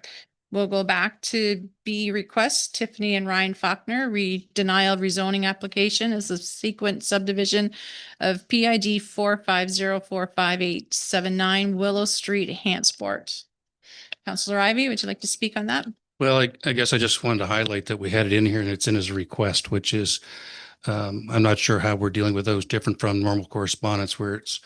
we'll go back to B request, Tiffany and Ryan Faulkner, denial of rezoning application as a sequence subdivision of PID 450457879 Willow Street, Hantsport. Councillor Ivy, would you like to speak on that? Well, I guess I just wanted to highlight that we had it in here and it's in as a request, which is, I'm not sure how we're dealing with those different from normal correspondence, where it's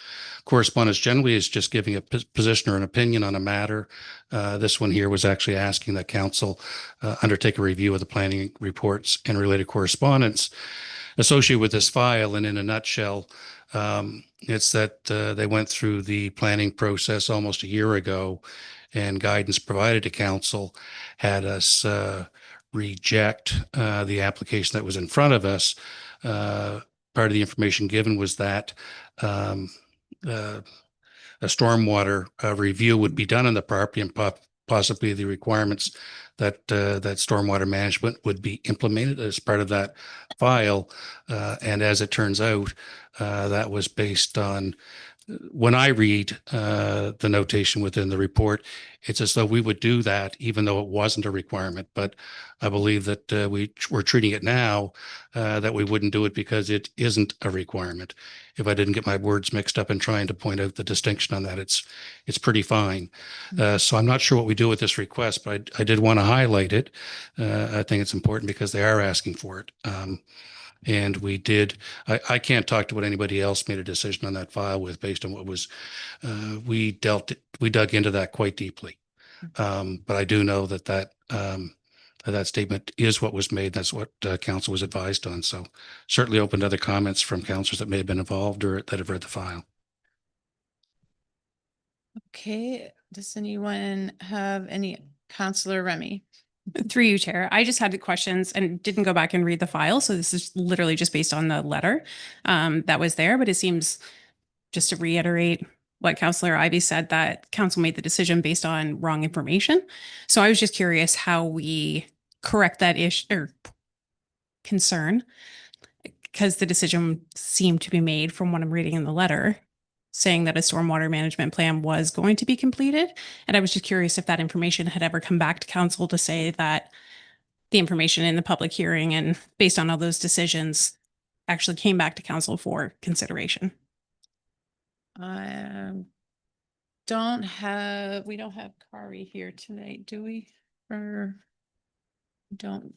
correspondence generally is just giving a position or an opinion on a matter. This one here was actually asking that council undertake a review of the planning reports and related correspondence associated with this file. And in a nutshell, it's that they went through the planning process almost a year ago, and guidance provided to council had us reject the application that was in front of us. Part of the information given was that a stormwater review would be done on the property and possibly the requirements that that stormwater management would be implemented as part of that file. And as it turns out, that was based on, when I read the notation within the report, it's as though we would do that even though it wasn't a requirement. But I believe that we're treating it now that we wouldn't do it because it isn't a requirement. If I didn't get my words mixed up in trying to point out the distinction on that, it's pretty fine. So I'm not sure what we do with this request, but I did want to highlight it. I think it's important because they are asking for it. And we did, I can't talk to what anybody else made a decision on that file with based on what was, we dug into that quite deeply. But I do know that that statement is what was made. That's what council was advised on. So certainly open to other comments from councilors that may have been involved or that have read the file. Okay, does anyone have any? Councillor Remy? Through you, Chair. I just had the questions and didn't go back and read the file. So this is literally just based on the letter that was there. But it seems, just to reiterate what Councillor Ivy said, that council made the decision based on wrong information. So I was just curious how we correct that issue or concern, because the decision seemed to be made from what I'm reading in the letter, saying that a stormwater management plan was going to be completed. And I was just curious if that information had ever come back to council to say that the information in the public hearing and based on all those decisions actually came back to council for consideration. We don't have Kari here tonight, do we? Or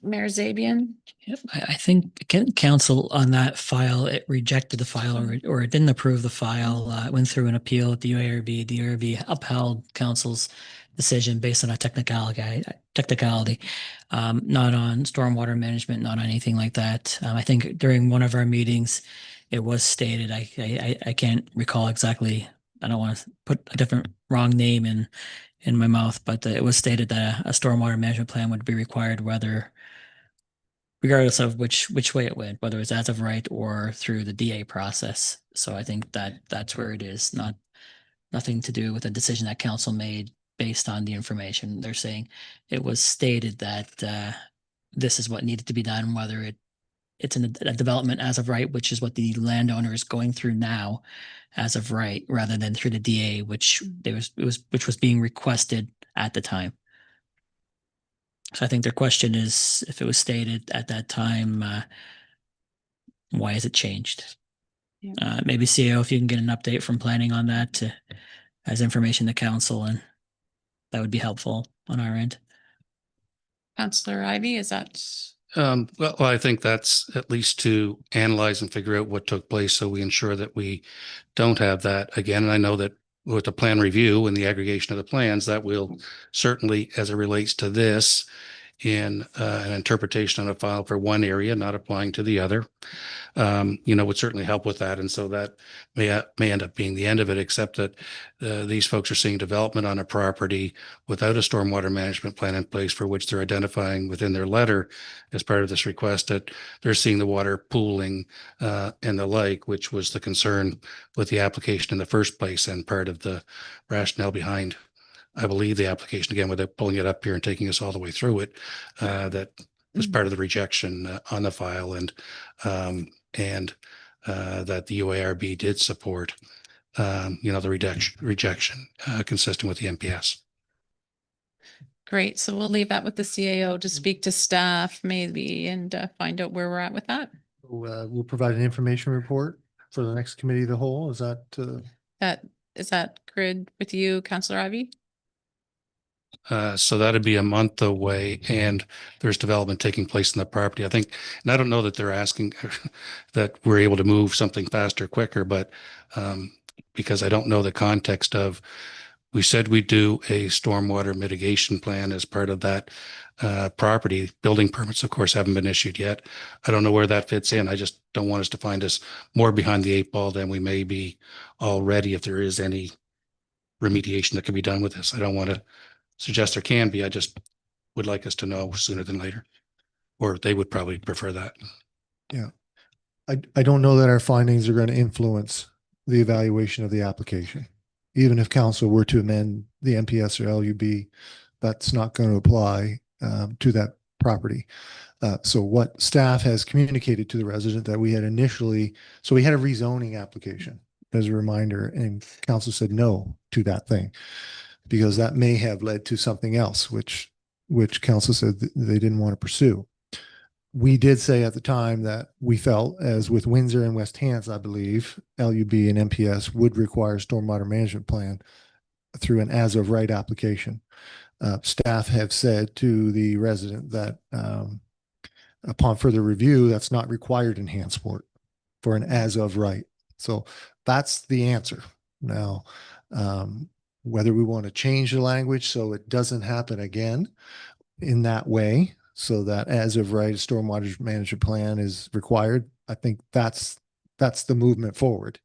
Mayor Zabian? Yep, I think council on that file, it rejected the file or it didn't approve the file. It went through an appeal at the UARB. The UARB upheld council's decision based on a technicality, not on stormwater management, not on anything like that. I think during one of our meetings, it was stated, I can't recall exactly, I don't want to put a different wrong name in my mouth, but it was stated that a stormwater management plan would be required regardless of which way it went, whether it's as of right or through the DA process. So I think that's where it is, nothing to do with a decision that council made based on the information. They're saying it was stated that this is what needed to be done, whether it's in a development as of right, which is what the landowner is going through now as of right, rather than through the DA, which was being requested at the time. So I think their question is, if it was stated at that time, why has it changed? Yeah. Maybe CEO, if you can get an update from planning on that as information to council, and that would be helpful on our end. Councillor Ivy, is that? Well, I think that's at least to analyze and figure out what took place so we ensure that we don't have that again. And I know that with the plan review and the aggregation of the plans, that will certainly, as it relates to this, in an interpretation on a file for one area, not applying to the other, would certainly help with that. And so that may end up being the end of it, except that these folks are seeing development on a property without a stormwater management plan in place, for which they're identifying within their letter as part of this request that they're seeing the water pooling and the like, which was the concern with the application in the first place and part of the rationale behind, I believe, the application, again, without pulling it up here and taking us all the way through it, that was part of the rejection on the file, and that the UARB did support, the rejection consistent with the NPS. Great. So we'll leave that with the CAO to speak to staff maybe and find out where we're at with that. We'll provide an information report for the next committee of the whole. Is that? Is that grid with you, Councillor Ivy? So that'd be a month away, and there's development taking place in the property, I think. And I don't know that they're asking that we're able to move something faster, quicker, but because I don't know the context of, we said we'd do a stormwater mitigation plan as part of that property. Building permits, of course, haven't been issued yet. I don't know where that fits in. I just don't want us to find us more behind the 8 ball than we may be already, if there is any remediation that can be done with this. I don't want to suggest there can be. I just would like us to know sooner than later, or they would probably prefer that. Yeah. I don't know that our findings are going to influence the evaluation of the application. Even if council were to amend the NPS or LUB, that's not going to apply to that property. So what staff has communicated to the resident that we had initially, so we had a rezoning application as a reminder, and council said no to that thing, because that may have led to something else, which council said they didn't want to pursue. We did say at the time that we felt, as with Windsor and West Hants, I believe, LUB and NPS would require stormwater management plan through an as of right application. Staff have said to the resident that upon further review, that's not required in Hantsport for an as of right. So that's the answer. Now, whether we want to change the language so it doesn't happen again in that way, so that as of right, a stormwater management plan is required, I think that's the movement forward.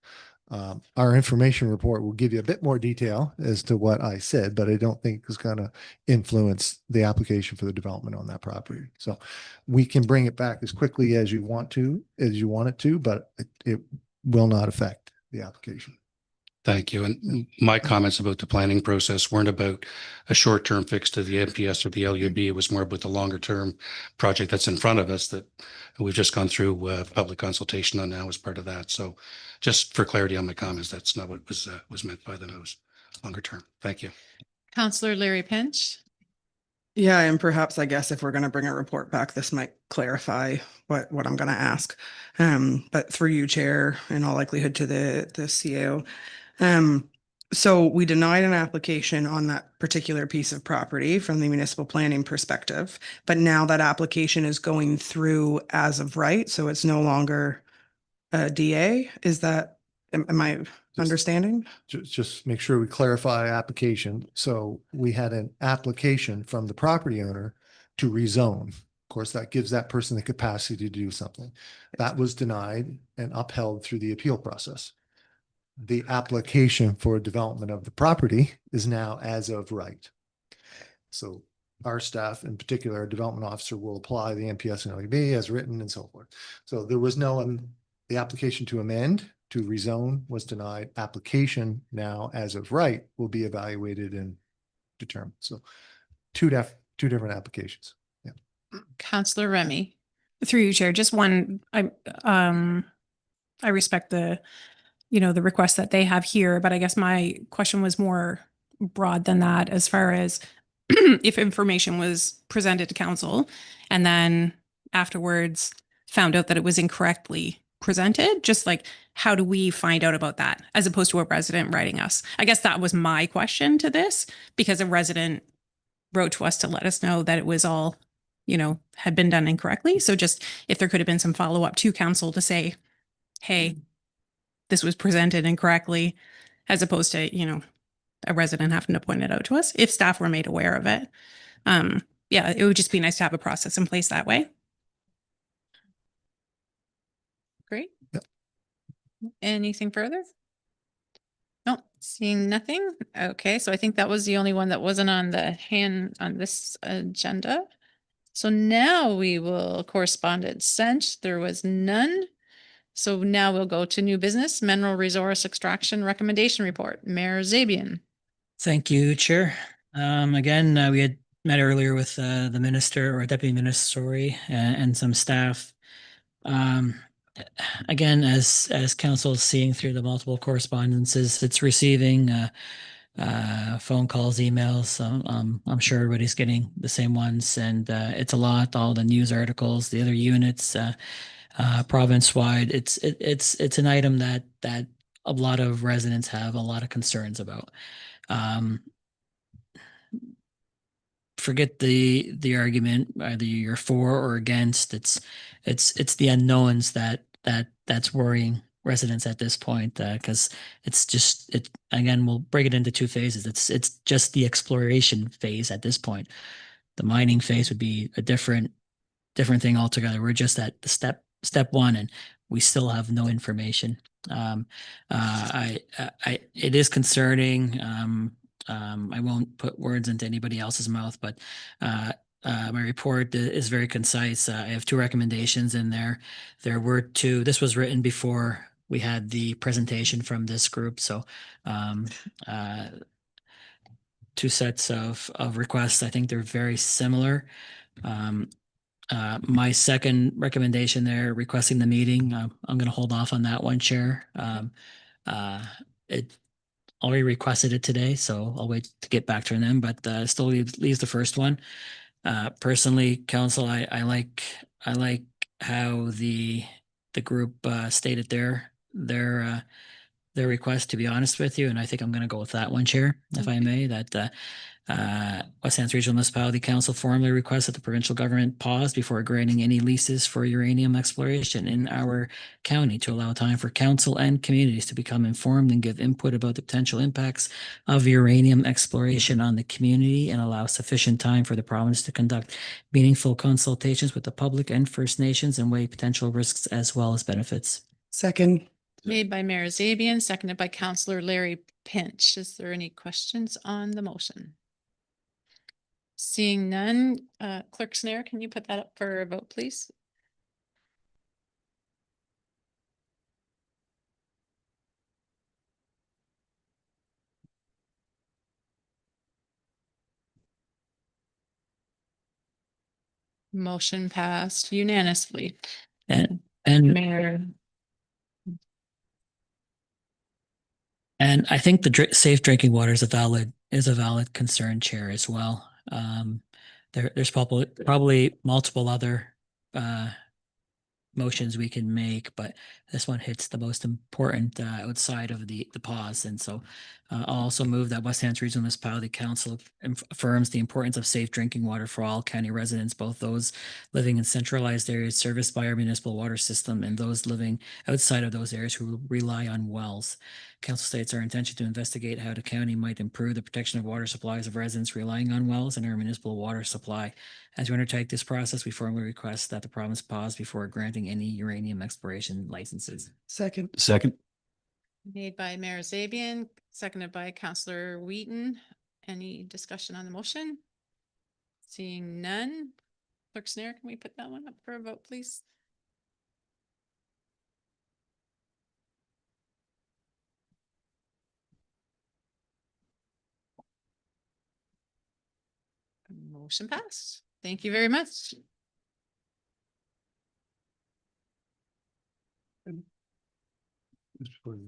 Our information report will give you a bit more detail as to what I said, but I don't think it's going to influence the application for the development on that property. So we can bring it back as quickly as you want it to, but it will not affect the application. Thank you. And my comments about the planning process weren't about a short-term fix to the NPS or the LUB. It was more about the longer-term project that's in front of us that we've just gone through public consultation on now as part of that. So just for clarity on my comments, that's not what was meant by the nose longer term. Thank you. Councillor Larry Pinch. Yeah, and perhaps, I guess, if we're going to bring a report back, this might clarify what I'm going to ask. But through you, Chair, in all likelihood to the CEO. So we denied an application on that particular piece of property from the municipal planning perspective, but now that application is going through as of right, so it's no longer a DA. Is that Am I understanding? Just make sure we clarify application. So we had an application from the property owner to rezone. Of course, that gives that person the capacity to do something. That was denied and upheld through the appeal process. The application for development of the property is now as of right. So our staff, in particular, our development officer, will apply the NPS and LEB as written and so forth. So there was no, the application to amend, to rezone was denied. Application now, as of right, will be evaluated and determined. So two different applications. Yeah. Councillor Remy. Through you, Chair, just one, I respect the, the request that they have here, but I guess my question was more broad than that as far as if information was presented to council and then afterwards found out that it was incorrectly presented, just like, how do we find out about that as opposed to a resident writing us? I guess that was my question to this, because a resident wrote to us to let us know that it was all, had been done incorrectly. So just if there could have been some follow-up to council to say, hey, this was presented incorrectly, as opposed to, a resident having to point it out to us, if staff were made aware of it. Yeah, it would just be nice to have a process in place that way. Great. Yep. Anything further? No, seeing nothing. Okay, so I think that was the only one that wasn't on this agenda. So now we will correspondence sent. There was none. So now we'll go to new business, mineral resource extraction recommendation report. Mayor Zabian. Thank you, Chair. Again, we had met earlier with the minister or deputy minister, sorry, and some staff. Again, as council is seeing through the multiple correspondences, it's receiving phone calls, emails. I'm sure everybody's getting the same ones, and it's a lot. All the news articles, the other units, province-wide. It's an item that a lot of residents have a lot of concerns about. Forget the argument, either you're for or against. It's the unknowns that's worrying residents at this point, because again, we'll break it into two phases. It's just the exploration phase at this point. The mining phase would be a different thing altogether. We're just at the step one, and we still have no information. It is concerning. I won't put words into anybody else's mouth, but my report is very concise. I have two recommendations in there. There were two. This was written before we had the presentation from this group. So two sets of requests. I think they're very similar. My second recommendation there, requesting the meeting, I'm going to hold off on that one, Chair. It already requested it today, so I'll wait to get back to them, but still leaves the first one. Personally, council, I like how the group stated their request, to be honest with you, and I think I'm going to go with that one, Chair, if I may. That West Hants Regional Municipality Council formally requests that the provincial government pause before granting any leases for uranium exploration in our county to allow time for council and communities to become informed and give input about the potential impacts of uranium exploration on the community, and allow sufficient time for the province to conduct meaningful consultations with the public and First Nations and weigh potential risks as well as benefits. Second. Made by Mayor Zabian, seconded by Councillor Larry Pinch. Is there any questions on the motion? Seeing none, Clerk Snare, can you put that up for a vote, please? Motion passed unanimously. And Mayor. And I think the safe drinking water is a valid concern, Chair, as well. There's probably multiple other motions we can make, but this one hits the most important outside of the pause. And so I'll also move that West Hants Regional Municipality Council affirms the importance of safe drinking water for all county residents, both those living in centralized areas serviced by our municipal water system and those living outside of those areas who rely on wells. Council states our intention to investigate how the county might improve the protection of water supplies of residents relying on wells and our municipal water supply. As we undertake this process, we formally request that the province pause before granting any uranium exploration licenses. Second. Second. Made by Mayor Zabian, seconded by Councillor Wheaton. Any discussion on the motion? Seeing none. Clerk Snare, can we put that one up for a vote, please? Motion passed. Thank you very much.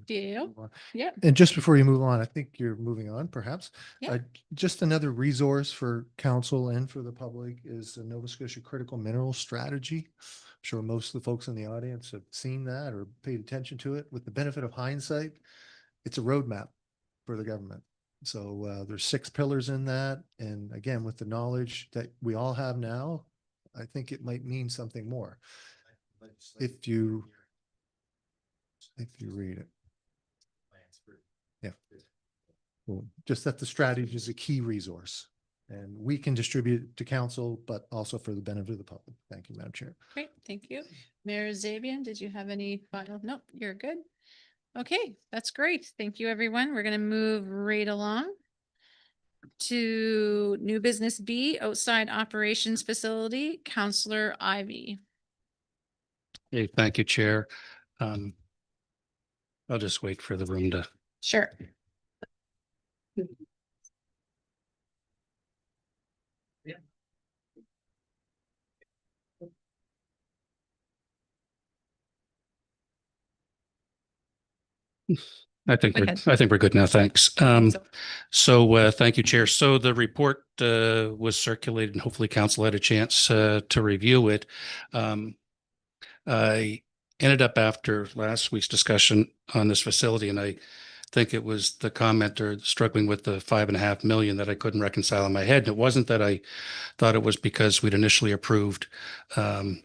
Dale? Yeah. And just before you move on, I think you're moving on perhaps. Yeah. Just another resource for council and for the public is the Nova Scotia Critical Mineral Strategy. I'm sure most of the folks in the audience have seen that or paid attention to it. With the benefit of hindsight, it's a roadmap for the government. So there's 6 pillars in that. And again, with the knowledge that we all have now, I think it might mean something more. If you read it. Yeah. Well, just that the strategy is a key resource and we can distribute it to council, but also for the benefit of the public. Thank you, Madam Chair. Great, thank you. Mayor Zabian, did you have any final? Nope, you're good. Okay, that's great. Thank you, everyone. We're going to move right along to new business B, outside operations facility, Councillor Ivy. Hey, thank you, Chair. I'll just wait for the room to. Sure. I think Okay. we're good now. Thanks. So thank you, Chair. So the report was circulated and hopefully council had a chance to review it. I ended up after last week's discussion on this facility, and I think it was the commenter struggling with the 5.5 million that I couldn't reconcile in my head. And it wasn't that I thought it was because we'd initially approved on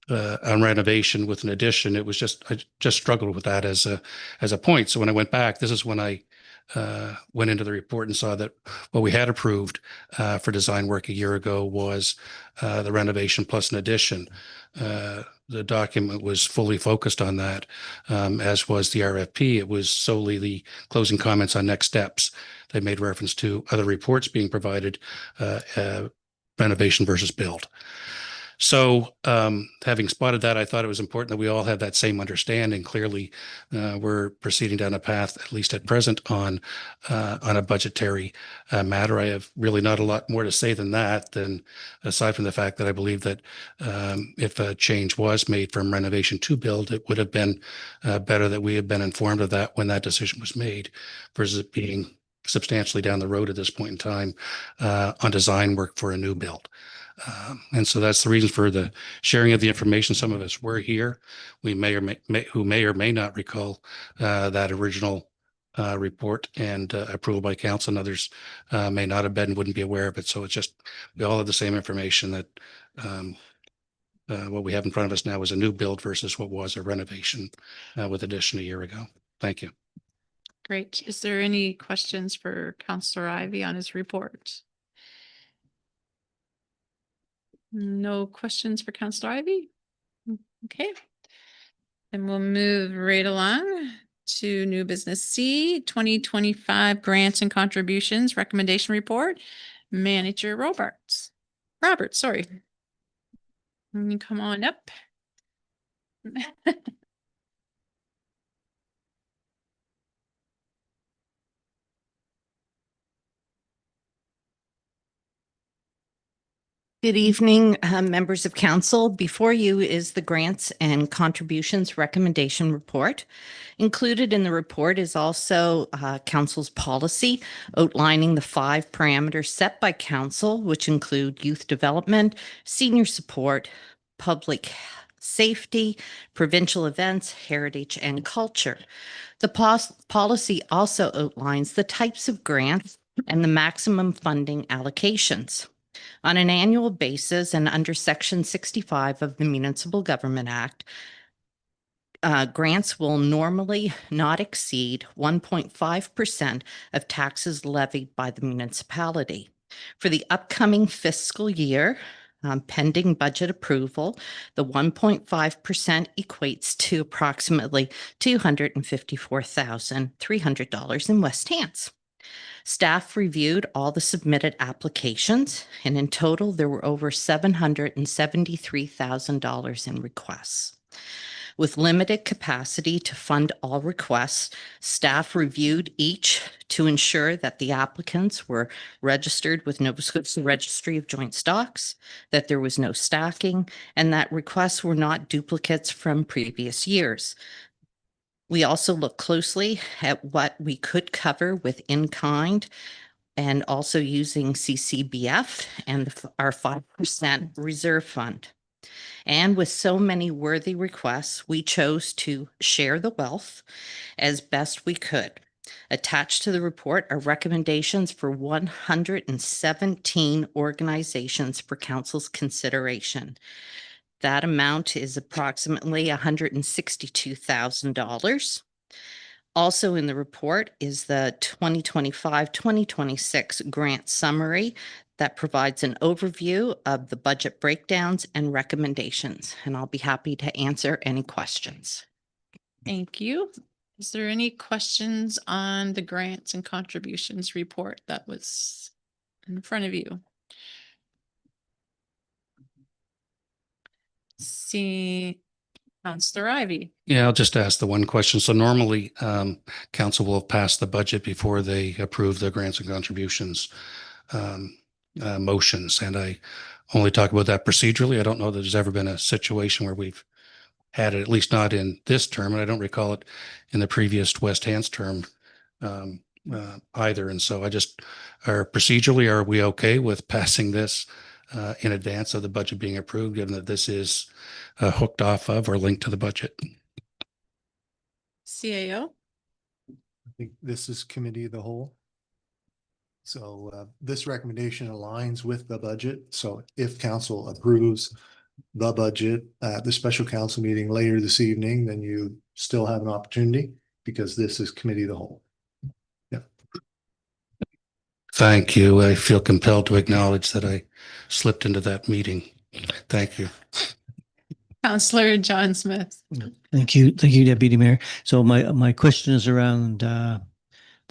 renovation with an addition. It was just, I just struggled with that as a point. So when I went back, this is when I went into the report and saw that what we had approved for design work a year ago was the renovation plus an addition. The document was fully focused on that, as was the RFP. It was solely the closing comments on next steps. They made reference to other reports being provided, renovation versus build. So having spotted that, I thought it was important that we all have that same understanding. Clearly, we're proceeding down a path, at least at present, on a budgetary matter. I have really not a lot more to say than that, than aside from the fact that I believe that if a change was made from renovation to build, it would have been better that we had been informed of that when that decision was made, versus it being substantially down the road at this point in time on design work for a new build. And so that's the reason for the sharing of the information. Some of us were here. We may or may not recall that original report and approval by council, and others may not have been, wouldn't be aware of it. So it's just, we all have the same information that what we have in front of us now is a new build versus what was a renovation with addition a year ago. Thank you. Great. Is there any questions for Councillor Ivy on his report? No questions for Councillor Ivy? Okay. Then we'll move right along to new business C, 2025 grants and contributions recommendation report. Manager Roberts, sorry. Can you come on up? Good evening, members of council. Before you is the grants and contributions recommendation report. Included in the report is also council's policy outlining the 5 parameters set by council, which include youth development, senior support, public safety, provincial events, heritage, and culture. The policy also outlines the types of grants and the maximum funding allocations. On an annual basis and under Section 65 of the Municipal Government Act, grants will normally not exceed 1.5% of taxes levied by the municipality. For the upcoming fiscal year, pending budget approval, the 1.5% equates to approximately $254,300 in West Hants. Staff reviewed all the submitted applications, and in total, there were over $773,000 in requests. With limited capacity to fund all requests, staff reviewed each to ensure that the applicants were registered with Nova Scotia Registry of Joint Stocks, that there was no stacking, and that requests were not duplicates from previous years. We also looked closely at what we could cover with in-kind and also using CCBF and our 5% reserve fund. And with so many worthy requests, we chose to share the wealth as best we could. Attached to the report are recommendations for 117 organizations for council's consideration. That amount is approximately $162,000. Also in the report is the 2025-2026 grant summary that provides an overview of the budget breakdowns and recommendations, and I'll be happy to answer any questions. Thank you. Is there any questions on the grants and contributions report that was in front of you? See, Councillor Ivey. Yeah, I'll just ask the one question. So normally, council will pass the budget before they approve the grants and contributions motions. And I only talk about that procedurally. I don't know that there's ever been a situation where we've had it, at least not in this term. And I don't recall it in the previous West Hants term either. And so procedurally, are we okay with passing this in advance of the budget being approved, given that this is hooked off of or linked to the budget? CAO. I think this is committee of the whole. So this recommendation aligns with the budget. So if council approves the budget at the special council meeting later this evening, then you still have an opportunity because this is committee of the whole. Yeah. Thank you. I feel compelled to acknowledge that I slipped into that meeting. Thank you. Councillor John Smith. Thank you. Thank you, Deputy Mayor. So my question is around the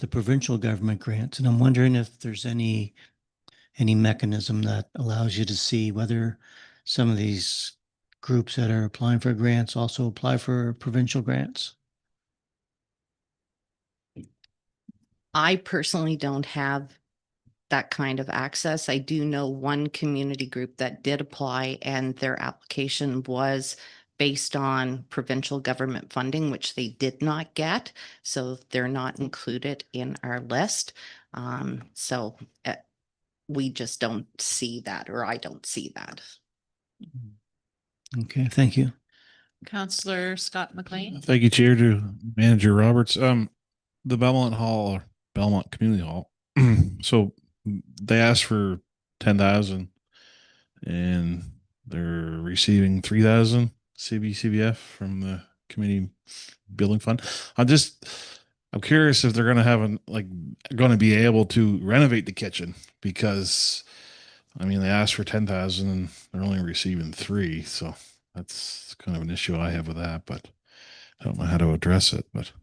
provincial government grants, and I'm wondering if there's any mechanism that allows you to see whether some of these groups that are applying for grants also apply for provincial grants. I personally don't have that kind of access. I do know one community group that did apply, and their application was based on provincial government funding, which they did not get. So they're not included in our list. We just don't see that, or I don't see that. Okay, thank you. Councillor Scott McLean. Thank you, Chair, to Manager Roberts. The Belmont Hall, or Belmont Community Hall. So they asked for 10,000 and they're receiving 3,000 CBCBF from the community building fund. I'm curious if they're going to have going to be able to renovate the kitchen, because I mean, they asked for 10,000 and they're only receiving 3. So that's kind of an issue I have with that, but I don't know how to address it, but.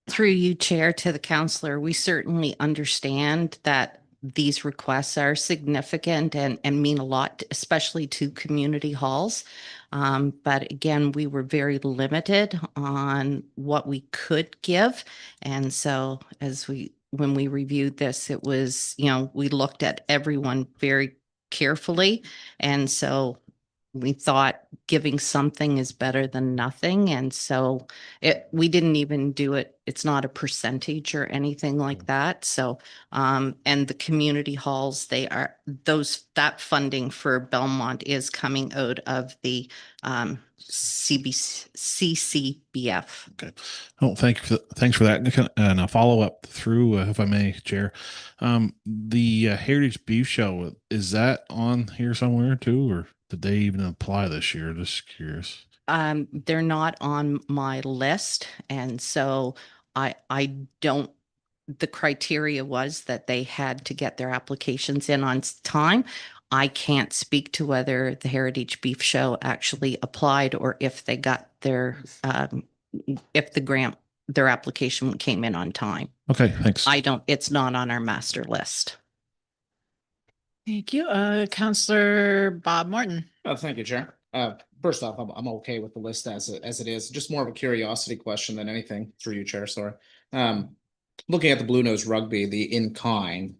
Through you, Chair, to the councillor, we certainly understand that these requests are significant and mean a lot, especially to community halls. But again, we were very limited on what we could give. And so when we reviewed this, it was, we looked at everyone very carefully. And so we thought giving something is better than nothing. And so we didn't even do it. It's not a percentage or anything like that. So, and the community halls, that funding for Belmont is coming out of the, CCBF. Okay. Oh, thanks for that. And a follow up through, if I may, Chair. The Heritage Beef Show, is that on here somewhere too, or did they even apply this year? Just curious. They're not on my list. And so I don't, the criteria was that they had to get their applications in on time. I can't speak to whether the Heritage Beef Show actually applied or if they got their, if the grant, their application came in on time. Okay, thanks. It's not on our master list. Thank you. Counselor Bob Morton. Thank you, Chair. First off, I'm okay with the list as it is. Just more of a curiosity question than anything through you, Chair. Sorry. Looking at the Blue Nose Rugby, the in-kind,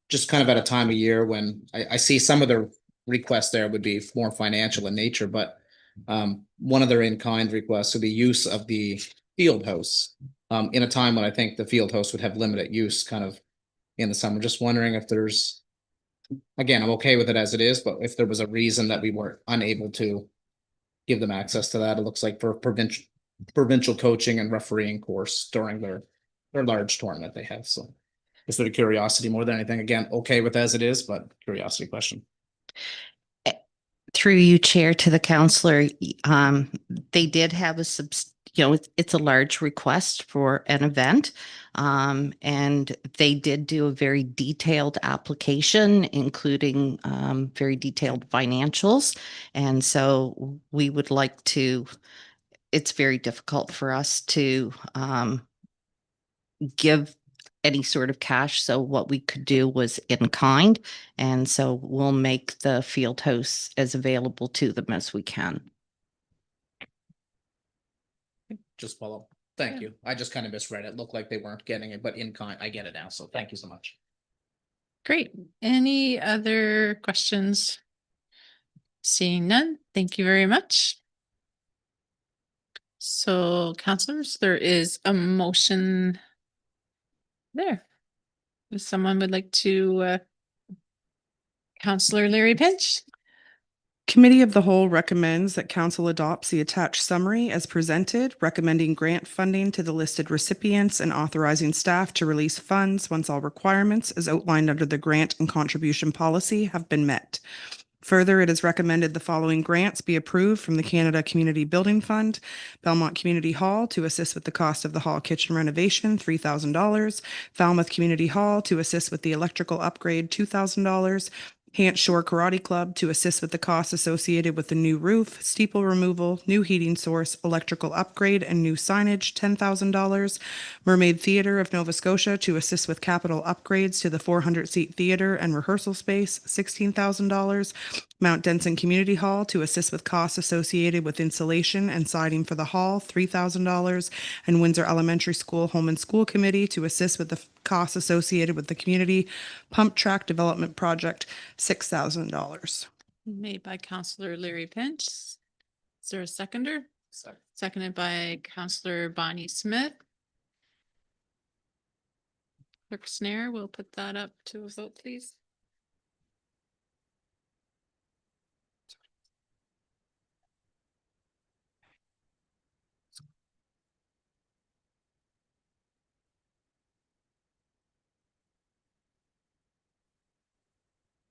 just kind of at a time of year when I see some of the requests there would be more financial in nature, but one of their in-kind requests would be use of the field house in a time when I think the field house would have limited use kind of in the summer. Just wondering if there's, again, I'm okay with it as it is, but if there was a reason that we were unable to give them access to that, it looks like for provincial coaching and refereeing course during their large tournament they have. So just sort of curiosity more than anything. Again, okay with as it is, but curiosity question. Through you, Chair, to the counselor, they did have it's a large request for an event. And they did do a very detailed application, including very detailed financials. And so we would like to, it's very difficult for us to give any sort of cash. So what we could do was in kind. And so we'll make the field house as available to them as we can. Just follow. Thank you. I just kind of misread it. Looked like they weren't getting it, but in kind, I get it now. So thank you so much. Great. Any other questions? Seeing none, thank you very much. So councillors, there is a motion there. If someone would like to, Councillor Larry Pinch. Committee of the Whole recommends that Council adopts the attached summary as presented, recommending grant funding to the listed recipients and authorizing staff to release funds once all requirements as outlined under the grant and contribution policy have been met. Further, it is recommended the following grants be approved from the Canada Community Building Fund, Belmont Community Hall to assist with the cost of the hall kitchen renovation, $3,000, Falmouth Community Hall to assist with the electrical upgrade, $2,000, Hant Shore Karate Club to assist with the costs associated with the new roof, steeple removal, new heating source, electrical upgrade, and new signage, $10,000. Mermaid Theatre of Nova Scotia to assist with capital upgrades to the 400-seat theatre and rehearsal space, $16,000. Mount Denson Community Hall to assist with costs associated with insulation and siding for the hall, $3,000. And Windsor Elementary School Home and School Committee to assist with the costs associated with the community pump track development project, $6,000. Made by Councillor Larry Pinch. Is there a seconder? Seconded by Councillor Bonnie Smith. Clerk Snare will put that up to a vote, please.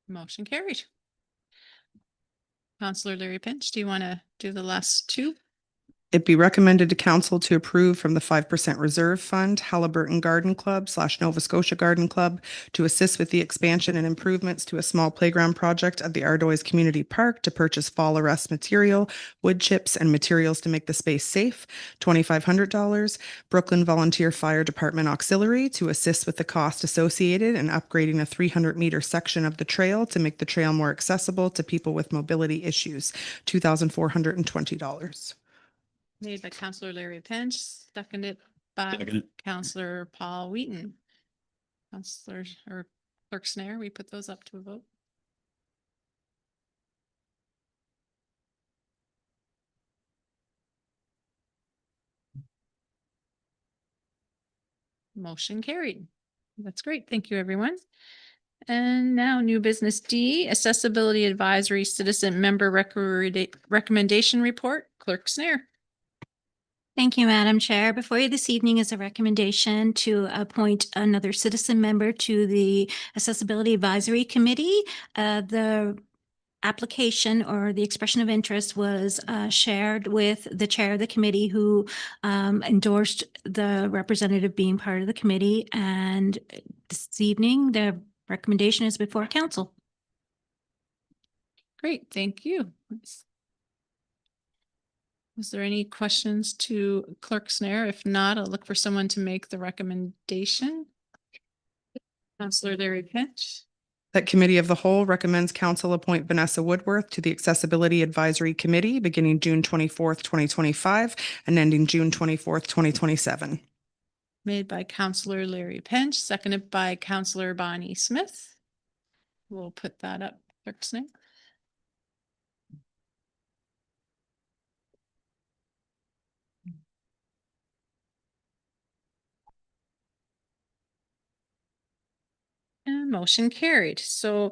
Motion carried. Councillor Larry Pinch, do you want to do the last two? It be recommended to council to approve from the 5% reserve fund, Halliburton Garden Club / Nova Scotia Garden Club to assist with the expansion and improvements to a small playground project at the Ardois Community Park to purchase fall arrest material, wood chips, and materials to make the space safe, $2,500. Brooklyn Volunteer Fire Department Auxiliary to assist with the cost associated in upgrading a 300-meter section of the trail to make the trail more accessible to people with mobility issues, $2,420. Made by Councillor Larry Pinch, seconded by Councillor Paul Wheaton. Councillor or Clerk Snare, we put those up to a vote. Motion carried. That's great. Thank you, everyone. And now new business D, Accessibility Advisory Citizen Member Recommendation Report, Clerk Snare. Thank you, Madam Chair. Before you this evening is a recommendation to appoint another citizen member to the Accessibility Advisory Committee. The application or the expression of interest was shared with the chair of the committee, who endorsed the representative being part of the committee. And this evening, the recommendation is before council. Great, thank you. Is there any questions to Clerk Snare? If not, I'll look for someone to make the recommendation. Councillor Larry Pinch. That Committee of the Whole recommends council appoint Vanessa Woodworth to the Accessibility Advisory Committee beginning June 24th, 2025 and ending June 24th, 2027. Made by Councillor Larry Pinch, seconded by Councillor Bonnie Smith. We'll put that up, Clerk's name. And motion carried. So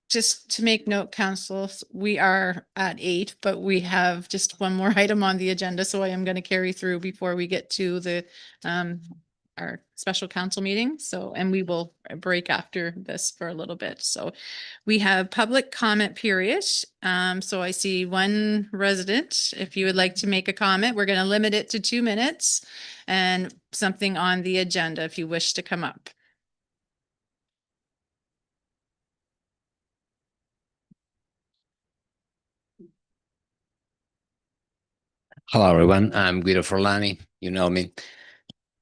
just to make note, council, we are at 8, but we have just one more item on the agenda. So I am going to carry through before we get to the our special council meeting. So, and we will break after this for a little bit. So we have public comment period. So I see one resident. If you would like to make a comment, we're going to limit it to 2 minutes and something on the agenda if you wish to come up. Hello, everyone. I'm Guido Forlani. You know me,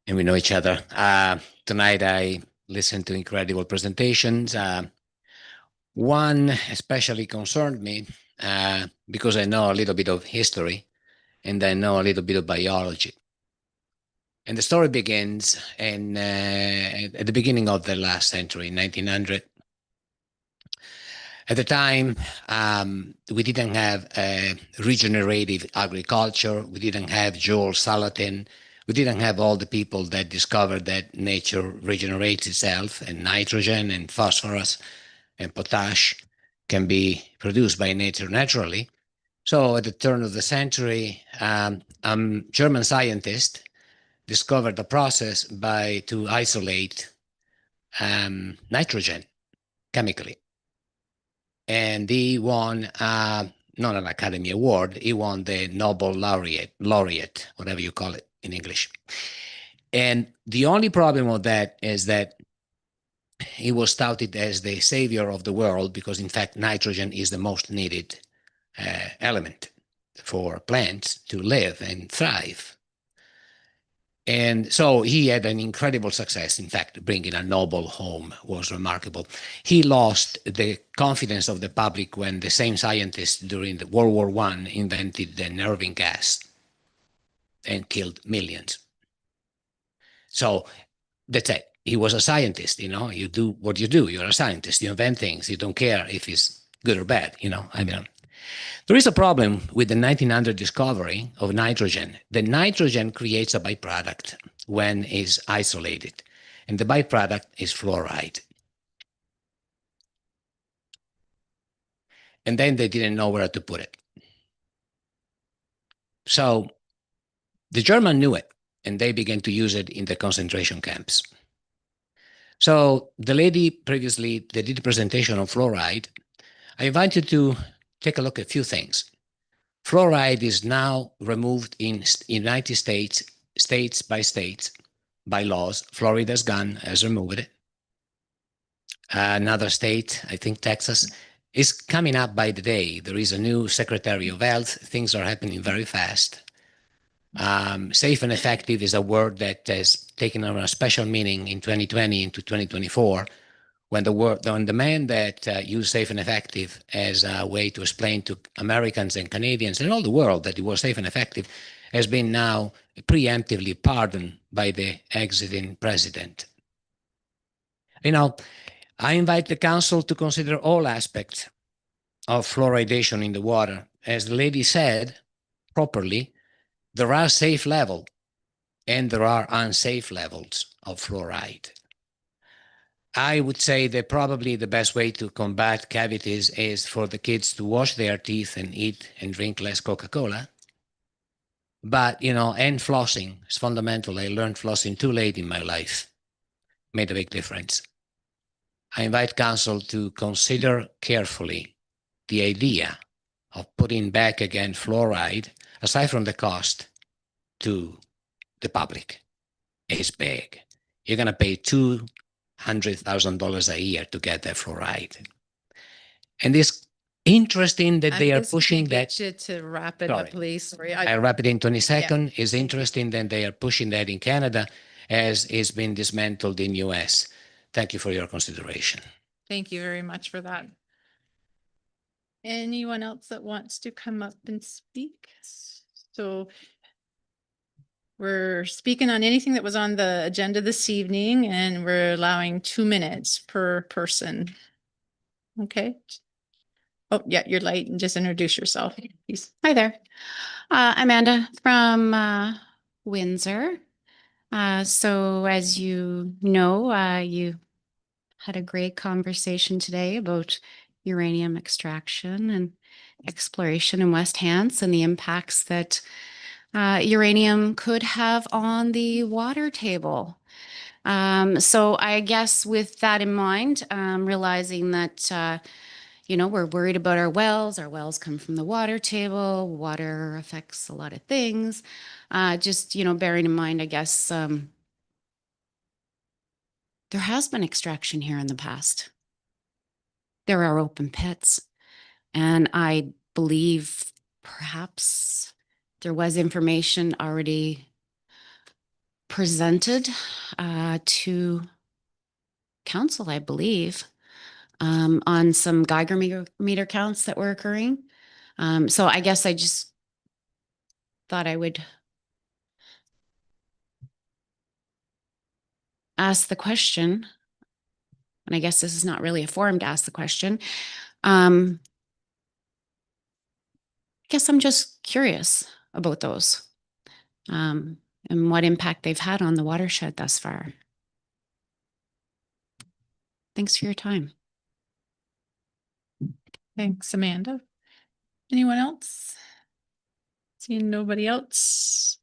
and we know each other. Tonight, I listened to incredible presentations. One especially concerned me because I know a little bit of history and I know a little bit of biology. And the story begins at the beginning of the last century, 1900. At the time, we didn't have regenerative agriculture. We didn't have Joel Salatin. We didn't have all the people that discovered that nature regenerates itself, and nitrogen and phosphorus and potash can be produced by nature naturally. So at the turn of the century, a German scientist discovered a process to isolate nitrogen chemically. And he won not an Academy Award, he won the Nobel laureate, whatever you call it in English. And the only problem with that is that he was touted as the savior of the world because, in fact, nitrogen is the most needed element for plants to live and thrive. And so he had an incredible success. In fact, bringing a Nobel home was remarkable. He lost the confidence of the public when the same scientist during the World War I invented the nerving gas and killed millions. So that's it. He was a scientist, you know, you do what you do. You're a scientist, you invent things. You don't care if it's good or bad, you know, I mean, there is a problem with the 1900 discovery of nitrogen. The nitrogen creates a byproduct when it's isolated, and the byproduct is fluoride. And then they didn't know where to put it. So the Germans knew it, and they began to use it in the concentration camps. So the lady previously, they did a presentation on fluoride. I invite you to take a look at a few things. Fluoride is now removed in United States, states, by laws. Florida's gone, has removed it. Another state, I think Texas, is coming up by the day. There is a new Secretary of Health. Things are happening very fast. Safe and effective is a word that has taken on a special meaning in 2020 into 2024. When the man that used safe and effective as a way to explain to Americans and Canadians and all the world that it was safe and effective has been now preemptively pardoned by the exiting president. You know, I invite the council to consider all aspects of fluoridation in the water. As the lady said properly, there are safe levels and there are unsafe levels of fluoride. I would say that probably the best way to combat cavities is for the kids to wash their teeth and eat and drink less Coca-Cola. But, and flossing is fundamental. I learned flossing too late in my life. Made a big difference. I invite council to consider carefully the idea of putting back again fluoride, aside from the cost, to the public. It's big. You're going to pay $200,000 a year to get that fluoride. And it's interesting that they are pushing that. Get you to wrap it Sorry. up, please. Sorry. I'll wrap it in 20 seconds. It's interesting that they are pushing that in Canada as it's been dismantled in US. Thank you for your consideration. Thank you very much for that. Anyone else that wants to come up and speak? So we're speaking on anything that was on the agenda this evening, and we're allowing 2 minutes per person. Okay. Oh, yeah, you're late, and just introduce yourself, please. Hi there. Amanda from Windsor. So as you know, you had a great conversation today about uranium extraction and exploration in West Hants and the impacts that uranium could have on the water table. So I guess with that in mind, realizing that we're worried about our wells. Our wells come from the water table. Water affects a lot of things. Just, bearing in mind, I guess, there has been extraction here in the past. There are open pits. And I believe perhaps there was information already presented to council, I believe, on some Geiger meter counts that were occurring. So I guess I just thought I would ask the question, and I guess this is not really a forum to ask the question. I guess I'm just curious about those and what impact they've had on the watershed thus far. Thanks for your time. Thanks, Amanda. Anyone else? Seeing nobody else.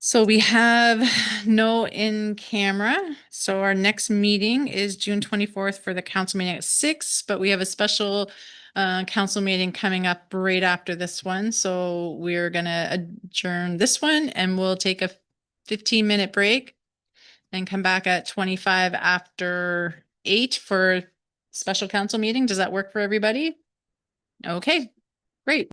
So we have no in camera. So our next meeting is June 24th for the council meeting at 6, but we have a special council meeting coming up right after this one. So we're gonna adjourn this one and we'll take a 15-minute break and come back at 25 after 8 for special council meeting. Does that work for everybody? Okay, great.